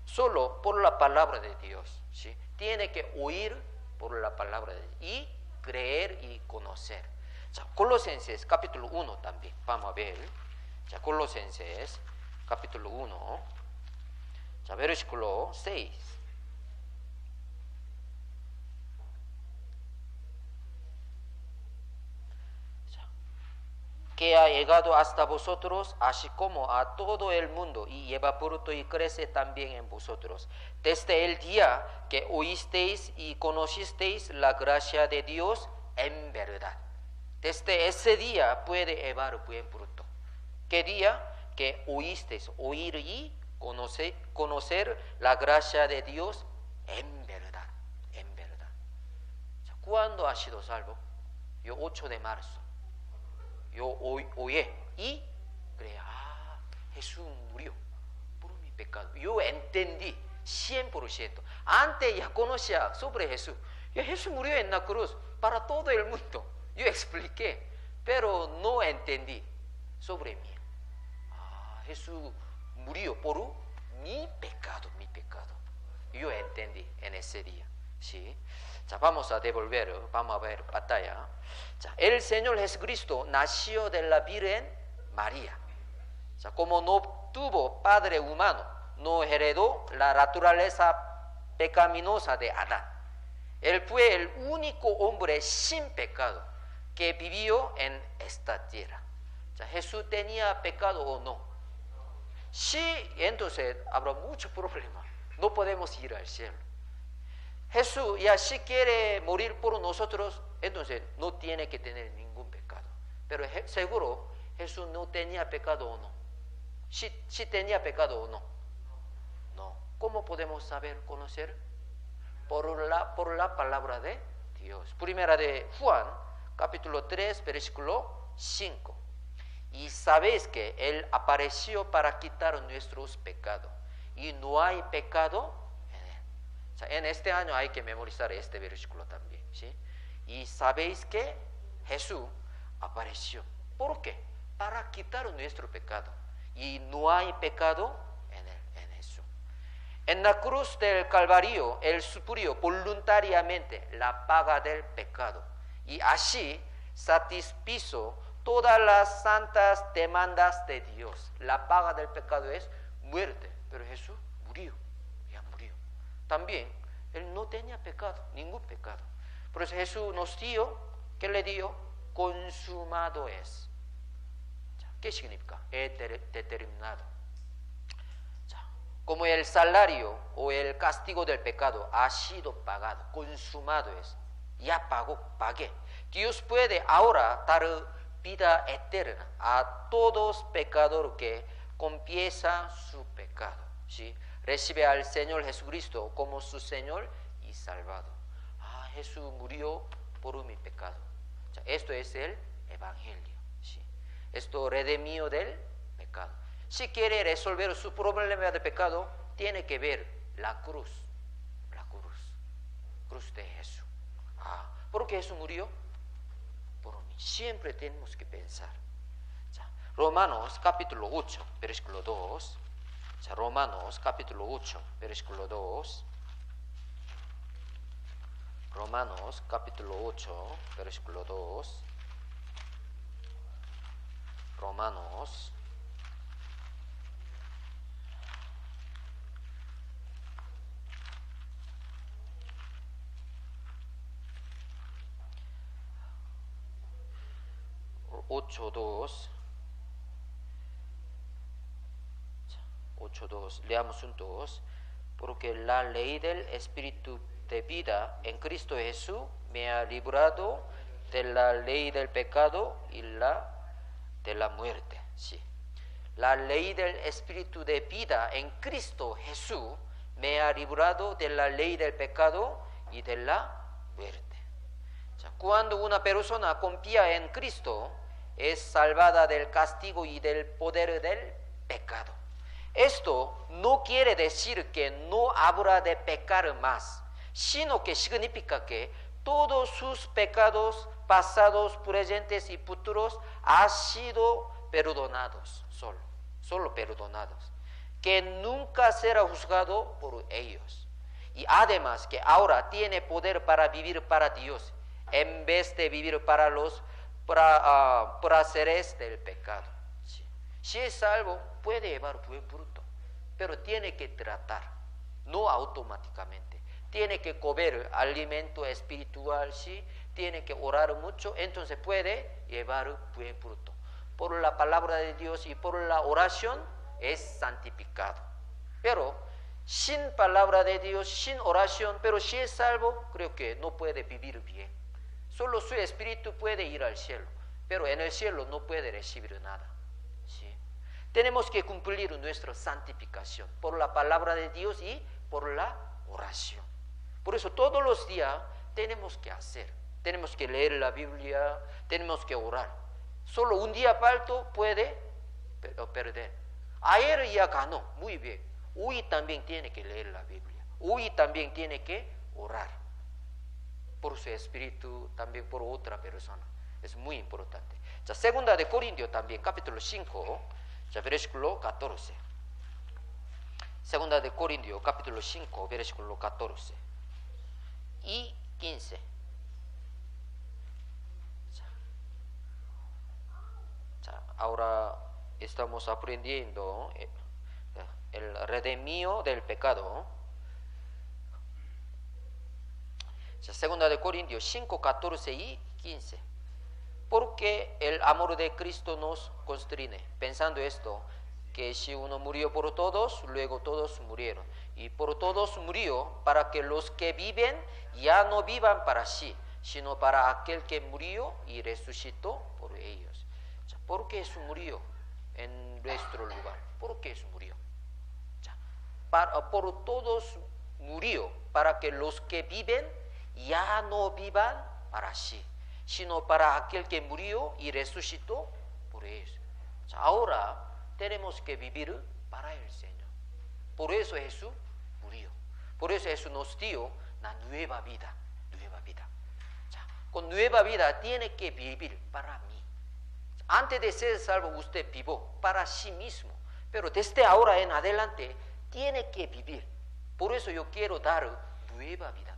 solo por la palabra de Dios. ¿Sí? Tiene que oír por la palabra de Dios y creer y conocer. Colosenses capítulo 1 también, vamos a ver. Colosenses capítulo 1, versículo 6. Que ha llegado hasta vosotros, así como a todo el mundo, y lleva fruto y crece también en vosotros. Desde el día que oísteis y conocisteis la gracia de Dios en verdad. Desde ese día puede llevar buen fruto. ¿Qué día? Que oísteis, oír y conocer la gracia de Dios en verdad. ¿Cuándo ha sido salvo? Yo 8 de marzo. Yo oí y creí, Jesús murió por mi pecado. Yo entendí 100%. Antes ya conocía sobre Jesús. Jesús murió en la cruz para todo el mundo. Yo expliqué, pero no entendí sobre mí. Jesús murió por mi pecado. Yo entendí en ese día. ¿Sí? Vamos a vamos a ver batalla. El Señor Jesucristo nació de la Virgen María. Como no tuvo padre humano, no heredó la naturaleza pecaminosa de Adán. Él fue el único hombre sin pecado que vivió en esta tierra. ¿Jesús tenía pecado o no? Sí, entonces habrá mucho problema. No podemos ir al cielo. Jesús ya si quiere morir por nosotros, entonces no tiene que tener ningún pecado. Pero seguro Jesús no tenía pecado o no. Si tenía pecado o no. No. ¿Cómo podemos saber, conocer? Por la palabra de Dios. Primera de Juan, capítulo 3, versículo 5. Y sabéis que Él apareció para quitar nuestros pecados. Y no hay pecado en Él. O sea, en este año hay que memorizar este versículo también. ¿Sí? Y sabéis que Jesús apareció. ¿Por qué? Para quitar nuestro pecado. Y no hay pecado en Él, en Jesús. En la cruz del Calvario, Él sufrió voluntariamente la paga del pecado. Y así satisfizo todas las santas demandas de Dios. La paga del pecado es muerte, pero Jesús murió, ya murió. También, Él no tenía pecado, ningún pecado. Por eso Jesús nos dio, ¿qué le dio? Consumado es. ¿Qué significa? Determinado. Como el salario o el castigo del pecado ha sido pagado, consumado es. Ya pagué. Dios puede ahora dar vida eterna a todos pecadores que confiesan su pecado. ¿Sí? Recibe al Señor Jesucristo como su Señor y Salvador. Jesús murió por mi pecado. Esto es el Evangelio. ¿Sí? Esto redimió del pecado. Si quiere resolver su problema de pecado, tiene que ver la cruz. La cruz de Jesús. ¿Por qué Jesús murió? Por mí. Siempre tenemos que pensar. Romanos capítulo 8, versículo 2. Romanos capítulo 8, versículo 2. Romanos capítulo 8, versículo 2. Romanos 8.2. 8.2. Leamos juntos. Porque la ley del Espíritu de vida en Cristo Jesús me ha librado de la ley del pecado y de la muerte. Sí. La ley del Espíritu de vida en Cristo Jesús me ha librado de la ley del pecado y de la muerte. Cuando una persona confía en Cristo, es salvada del castigo y del poder del pecado. Esto no quiere decir que no habrá de pecar más, sino que significa que todos sus pecados pasados, presentes y futuros han sido perdonados, solo perdonados, que nunca será juzgado por ellos. Y además que ahora tiene poder para vivir para Dios, en vez de vivir para los placeres del pecado. Sí. Si es salvo, puede llevar buen fruto, pero tiene que tratar, no automáticamente. Tiene que comer alimento espiritual, sí, tiene que orar mucho, entonces puede llevar buen fruto. Por la palabra de Dios y por la oración es santificado. Pero sin palabra de Dios, sin oración, pero si es salvo, creo que no puede vivir bien. Solo su espíritu puede ir al cielo, pero en el cielo no puede recibir nada. ¿Sí? Tenemos que cumplir nuestra santificación por la palabra de Dios y por la oración. Por eso todos los días tenemos que hacer. Tenemos que leer la Biblia, tenemos que orar. Solo un día falto puede perder. Ayer ya ganó, muy bien. Hoy también tiene que leer la Biblia. Hoy también tiene que orar. Por su espíritu, también por otra persona. Es muy importante. Segunda de Corintios también, capítulo 5, versículo 14. Segunda de Corintios, capítulo 5, versículo 14 y 15. Ahora estamos aprendiendo el redimido del pecado. Segunda de Corintios 5, 14 y 15. Porque el amor de Cristo nos constriñe. Pensando esto, que si uno murió por todos, luego todos murieron. Y por todos murió para que los que viven ya no vivan para sí, sino para aquel que murió y resucitó por ellos. ¿Por qué Jesús murió en nuestro lugar? ¿Por qué Jesús murió? Por todos murió para que los que viven ya no vivan para sí, sino para aquel que murió y resucitó por ellos. ahora tenemos que vivir para el Señor. Por eso Jesús murió. Por eso Jesús nos dio la nueva vida. Con nueva vida tiene que vivir para mí. Antes de ser salvo usted vivió para sí mismo. Pero desde ahora en adelante tiene que vivir. Por eso yo quiero dar nueva vida.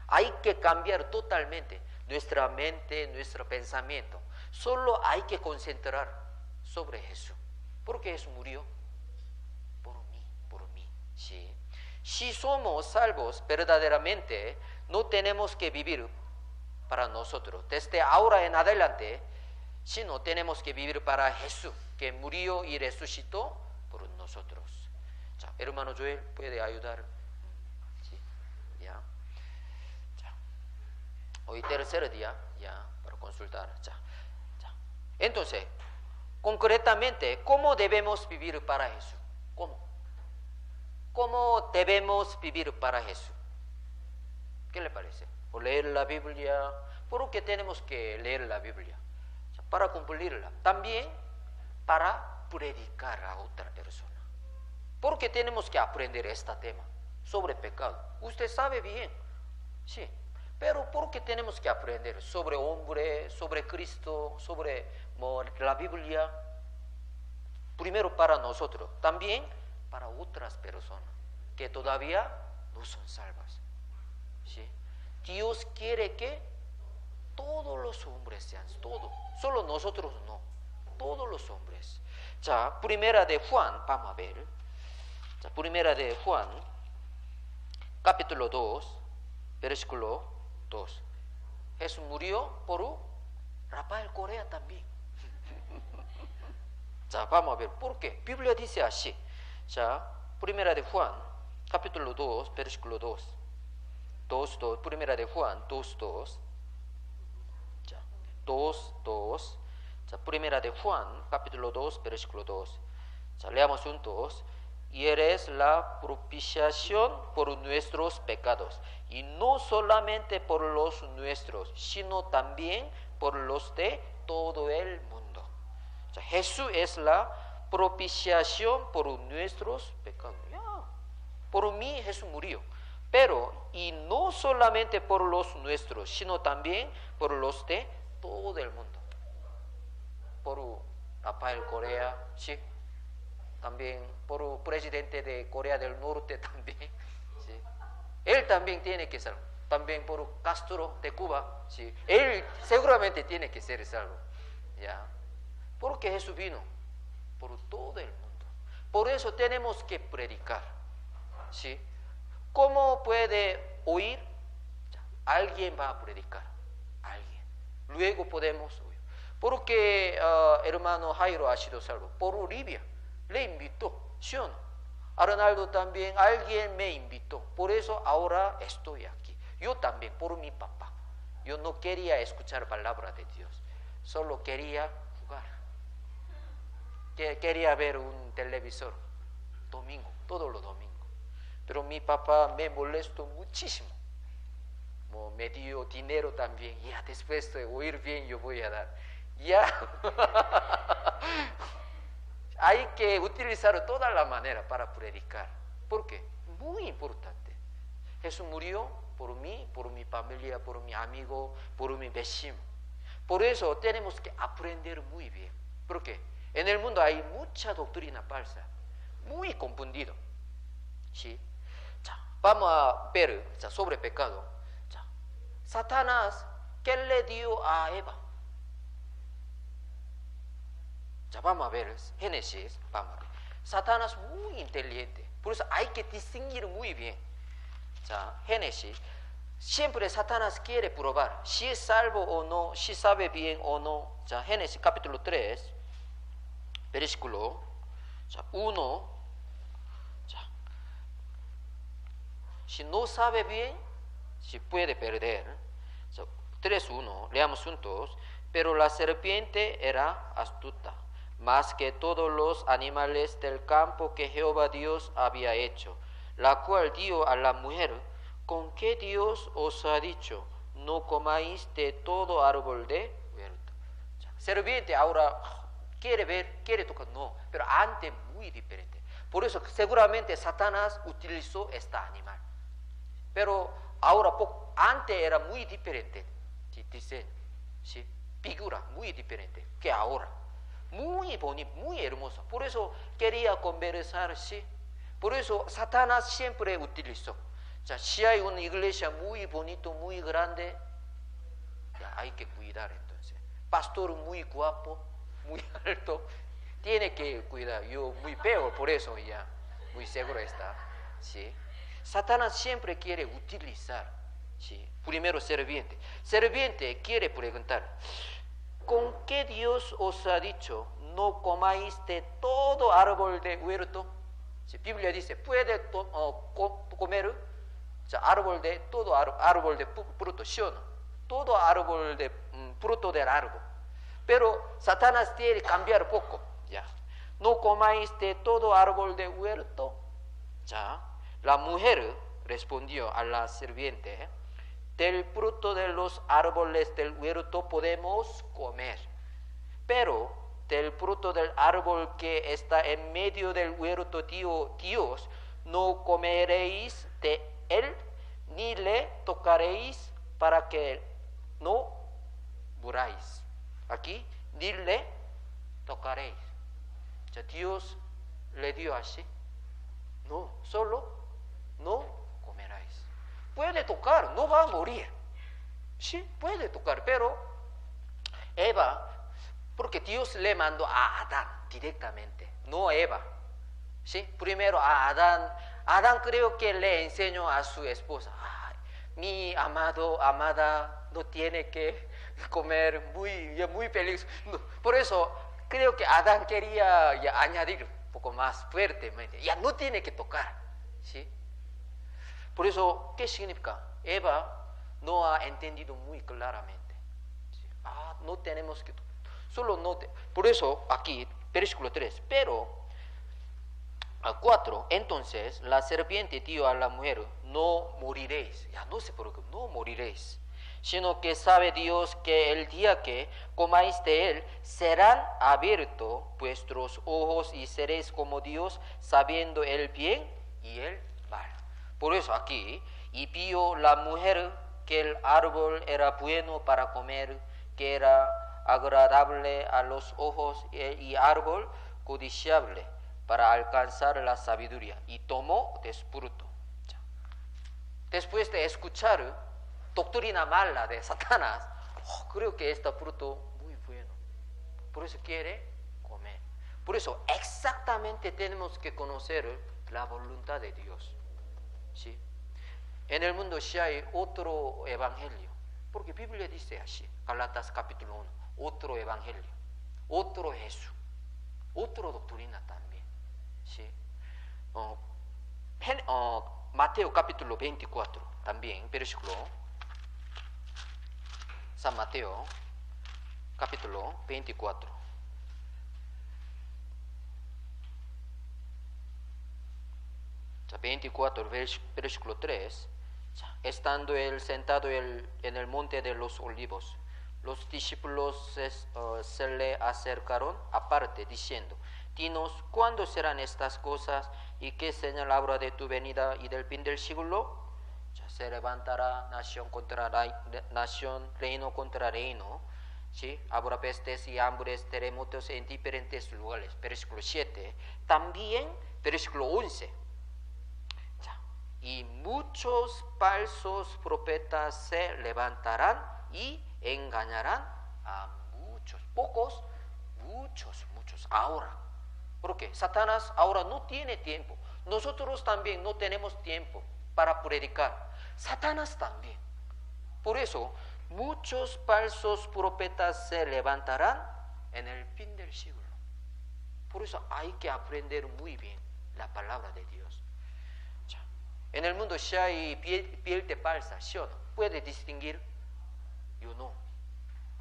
Hay que cambiar totalmente nuestra mente, nuestro pensamiento. Solo hay que concentrar sobre Jesús. Porque Jesús murió por mí. ¿Sí? Si somos salvos verdaderamente, no tenemos que vivir para nosotros. Desde ahora en adelante, sino tenemos que vivir para Jesús, que murió y resucitó por nosotros. Hermano Joel, ¿puede ayudar? ¿Sí? ¿Ya? Hoy tercer día, ya, para consultar. Entonces, concretamente, ¿cómo debemos vivir para Jesús? ¿Cómo debemos vivir para Jesús? ¿Qué le parece? ¿O leer la Biblia? ¿Por qué tenemos que leer la Biblia? Para cumplirla. También para predicar a otra persona. ¿Por qué tenemos que aprender este tema sobre pecado? Usted sabe bien, sí. Pero ¿por qué tenemos que aprender sobre hombre, sobre Cristo, sobre la Biblia? Primero para nosotros, también para otras personas que todavía no son salvas. ¿Sí? Dios quiere que todos los hombres sean, solo nosotros no, todos los hombres. Primera de Juan, vamos a ver. Primera de Juan, capítulo 2, versículo 2. Jesús murió por Rafael Correa también. Vamos a ver por qué. Biblia dice así. Primera de Juan, capítulo 2, versículo 2. 2. Primera de Juan, 2. 2. Primera de Juan, capítulo 2, versículo 2. Leamos juntos. Y eres la propiciación por nuestros pecados. Y no solamente por los nuestros, sino también por los de todo el mundo. Jesús es la propiciación por nuestros pecados. Por mí Jesús murió. Pero, y no solamente por los nuestros, sino también por los de todo el mundo. Por Rafael Correa, sí. También por el presidente de Corea del Norte también. ¿Sí? Él también tiene que ser. También por Castro de Cuba. ¿Sí? Él seguramente tiene que ser salvo. ¿Ya? Porque Jesús vino por todo el mundo. Por eso tenemos que predicar. ¿Sí? ¿Cómo puede oír? Alguien va a predicar. Alguien. Luego podemos oír. Porque hermano Jairo ha sido salvo. Por Olivia. Le invitó, ¿sí o no? A Ronaldo también, alguien me invitó. Por eso ahora estoy aquí. Yo también, por mi papá. Yo no quería escuchar palabra de Dios. Solo quería jugar. Quería ver un televisor. Domingo, todos los domingos. Pero mi papá me molestó muchísimo. Me dio dinero también. Ya después de oír bien yo voy a dar. Ya. Hay que utilizar toda la manera para predicar. ¿Por qué? Muy importante. Jesús murió por mí, por mi familia, por mi amigo, por mi vecino. Por eso tenemos que aprender muy bien. ¿Por qué? En el mundo hay mucha doctrina falsa, muy confundido. ¿Sí? Vamos a ver sobre pecado. Satanás, ¿qué le dio a Eva? Vamos a ver, Génesis, vamos a ver. Satanás muy inteligente, por eso hay que distinguir muy bien. Génesis, siempre Satanás quiere probar si es salvo o no, si sabe bien o no. Génesis capítulo 3, versículo 1. Si no sabe bien, si puede perder. 3:1, leamos juntos. Pero la serpiente era astuta, más que todos los animales del campo que Jehová Dios había hecho, la cual dijo a la mujer: ¿con qué Dios os ha dicho, no comáis de todo árbol de huerto? Serpiente ahora quiere ver, quiere tocar, no, pero antes muy diferente. Por eso seguramente Satanás utilizó este animal. Pero ahora, antes era muy diferente, diseño, ¿sí? Figura muy diferente que ahora. Muy bonito, muy hermoso. Por eso quería conversar, ¿sí? Por eso Satanás siempre utilizó. Ya, si hay una iglesia muy bonito, muy grande, ya hay que cuidar entonces. Pastor muy guapo, muy alto, tiene que cuidar. Yo muy feo, por eso ya, muy seguro está, ¿sí? Satanás siempre quiere utilizar, ¿sí? Primero serviente. Serviente quiere preguntar, ¿con qué Dios os ha dicho, no comáis de todo árbol de huerto? ¿Sí? Biblia dice, puede comer, o sea, todo árbol de fruto, ¿sí o no? Todo árbol de fruto del árbol. Pero Satanás quiere cambiar poco, ya. No comáis de todo árbol de huerto, ya. La mujer respondió a la sirviente, del fruto de los árboles del huerto podemos comer, pero del fruto del árbol que está en medio del huerto, Dios, no comeréis de él, ni le tocaréis para que no muráis. Aquí, ni le tocaréis. Ya Dios le dio así. No, solo no comeráis. Puede tocar, no va a morir. Sí, puede tocar, pero Eva, porque Dios le mandó a Adán directamente, no a Eva. Sí, primero a Adán. Adán creo que le enseñó a su esposa, mi amada, no tiene que comer muy feliz. No, por eso creo que Adán quería ya añadir un poco más fuertemente, ya no tiene que tocar, ¿sí? Por eso, ¿qué significa? Eva no ha entendido muy claramente, ¿sí? No tenemos que, solo no, por eso aquí, versículo 3, pero al 4, entonces la serpiente dijo a la mujer, no moriréis, ya no sé por qué, no moriréis, sino que sabe Dios que el día que comáis de él, serán abiertos vuestros ojos y seréis como Dios, sabiendo el bien y el mal. Por eso aquí, y vio la mujer que el árbol era bueno para comer, que era agradable a los ojos y árbol codiciable para alcanzar la sabiduría, y tomó de su fruto. Después de escuchar doctrina mala de Satanás, creo que este fruto muy bueno, por eso quiere comer. Por eso exactamente tenemos que conocer la voluntad de Dios, ¿sí? En el mundo sí hay otro evangelio, porque la Biblia dice así, Gálatas capítulo 1, otro evangelio, otro Jesús, otra doctrina también. ¿Sí? Mateo capítulo 24 también, versículo San Mateo capítulo 24. Ya, 24 versículo 3. Ya, estando él sentado en el monte de los olivos, los discípulos se le acercaron aparte diciendo, dinos, ¿cuándo serán estas cosas y qué señal habrá de tu venida y del fin del siglo? Ya se levantará nación contra nación, reino contra reino, ¿sí? Habrá pestes y hambres, terremotos en diferentes lugares. Versículo 7. También, versículo 11. Ya. Y muchos falsos profetas se levantarán y engañarán a muchos, pocos, muchos, ahora. Porque Satanás ahora no tiene tiempo. Nosotros también no tenemos tiempo para predicar. Satanás también. Por eso, muchos falsos profetas se levantarán en el fin del siglo. Por eso hay que aprender muy bien la palabra de Dios. Ya. En el mundo si hay piel de falsa, ¿sí o no? ¿Puede distinguir? Yo no.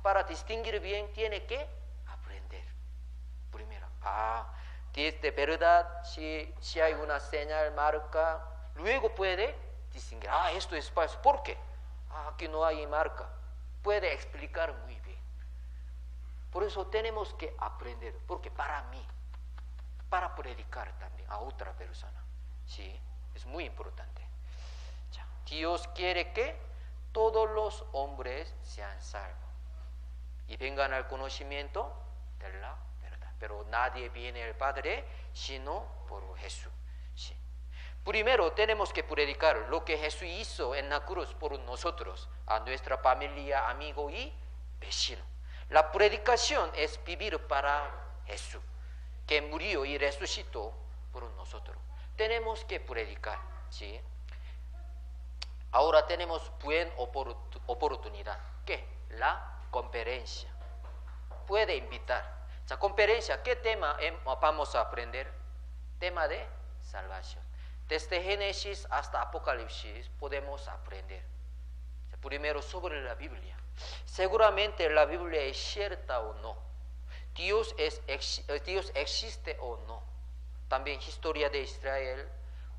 Para distinguir bien tiene que aprender. Primero, es de verdad, si hay una señal, marca, luego puede distinguir, esto es falso. ¿Por qué? Aquí no hay marca. Puede explicar muy bien. Por eso tenemos que aprender, porque para mí, para predicar también a otra persona, ¿sí? Es muy importante. Ya, Dios quiere que todos los hombres sean salvos y vengan al conocimiento de la verdad. Pero nadie viene al Padre sino por Jesús. ¿Sí? Primero tenemos que predicar lo que Jesús hizo en la cruz por nosotros, a nuestra familia, amigo y vecino. La predicación es vivir para Jesús, que murió y resucitó por nosotros. Tenemos que predicar, ¿sí? Ahora tenemos buena oportunidad. ¿Qué? La conferencia. Puede invitar. Esa conferencia, ¿qué tema vamos a aprender? Tema de salvación. Desde Génesis hasta Apocalipsis podemos aprender. Primero sobre la Biblia. Seguramente la Biblia es cierta o no. Dios existe o no. También historia de Israel,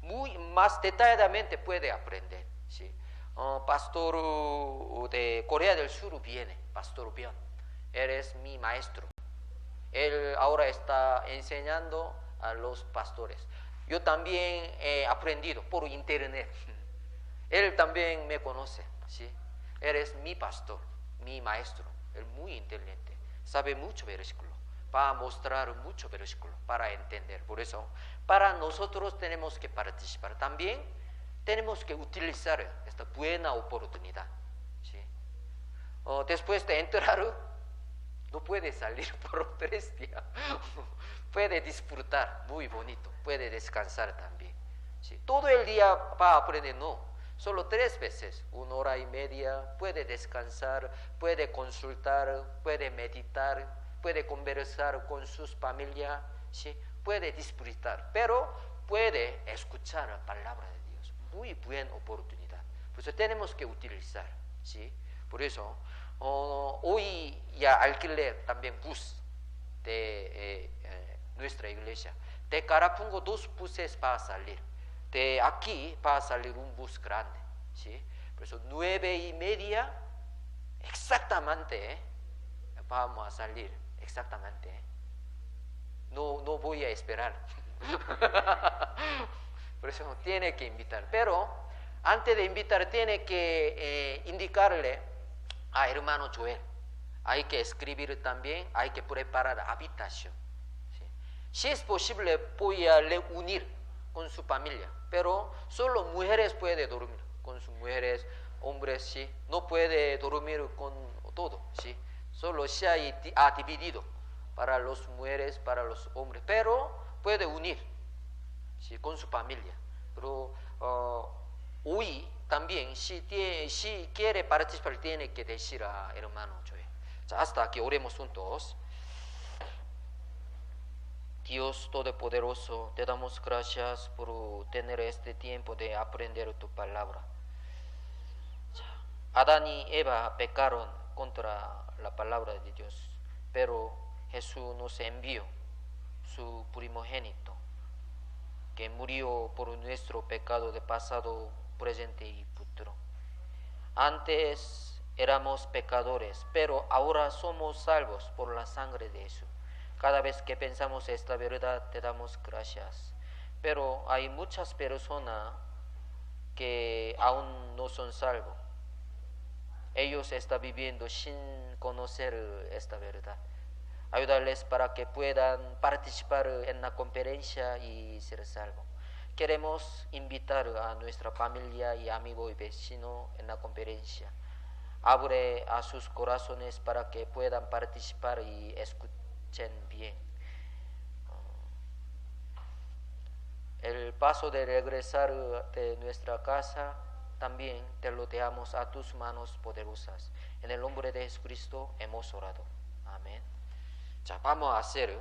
muy más detalladamente puede aprender. ¿Sí? Pastor de Corea del Sur viene, Pastor Bion. Él es mi maestro. Él ahora está enseñando a los pastores. Yo también he aprendido por internet. Él también me conoce. ¿Sí? Él es mi pastor, mi maestro. Él muy inteligente, sabe mucho versículo, va a mostrar mucho versículo para entender. Por eso, para nosotros tenemos que participar. También tenemos que utilizar esta buena oportunidad. ¿Sí? Después de entrar, no puede salir por 3 días. Puede disfrutar, muy bonito. Puede descansar también. ¿Sí? Todo el día va a aprender, no. Solo 3 veces, 1 hora y media, puede descansar, puede consultar, puede meditar, puede conversar con sus familias, ¿sí? Puede disfrutar, pero puede escuchar la palabra de Dios. Muy buena oportunidad. Por eso tenemos que utilizar, ¿sí? Por eso, hoy ya alquilé también bus de nuestra iglesia. De Carapungo 2 buses va a salir. De aquí va a salir un bus grande, ¿sí? Por eso 9:30 exactamente vamos a salir, exactamente. No voy a esperar. Por eso tiene que invitar. Pero antes de invitar tiene que indicarle a hermano Joel. Hay que escribir también, hay que preparar habitación. ¿Sí? Si es posible voy a reunir con su familia, pero solo mujeres pueden dormir con sus mujeres, hombres sí, no puede dormir con todo, sí, solo se ha dividido para las mujeres, para los hombres, pero puede unir, sí, con su familia. Pero hoy también si quiere participar tiene que decir a hermano Joel. Hasta que oremos juntos. Dios Todopoderoso, te damos gracias por tener este tiempo de aprender tu palabra. Adán y Eva pecaron contra la palabra de Dios, pero Jesús nos envió su primogénito, que murió por nuestro pecado de pasado, presente y futuro. Antes éramos pecadores, pero ahora somos salvos por la sangre de Jesús. Cada vez que pensamos esta verdad, te damos gracias. Pero hay muchas personas que aún no son salvos. Ellos están viviendo sin conocer esta verdad. Ayudarles para que puedan participar en la conferencia y ser salvos. Queremos invitar a nuestra familia y amigo y vecino en la conferencia. Abre a sus corazones para que puedan participar y escuchar bien. El paso de regresar de nuestra casa también te lo dejamos a tus manos poderosas. En el nombre de Jesucristo hemos orado. Amén. Ya vamos a hacer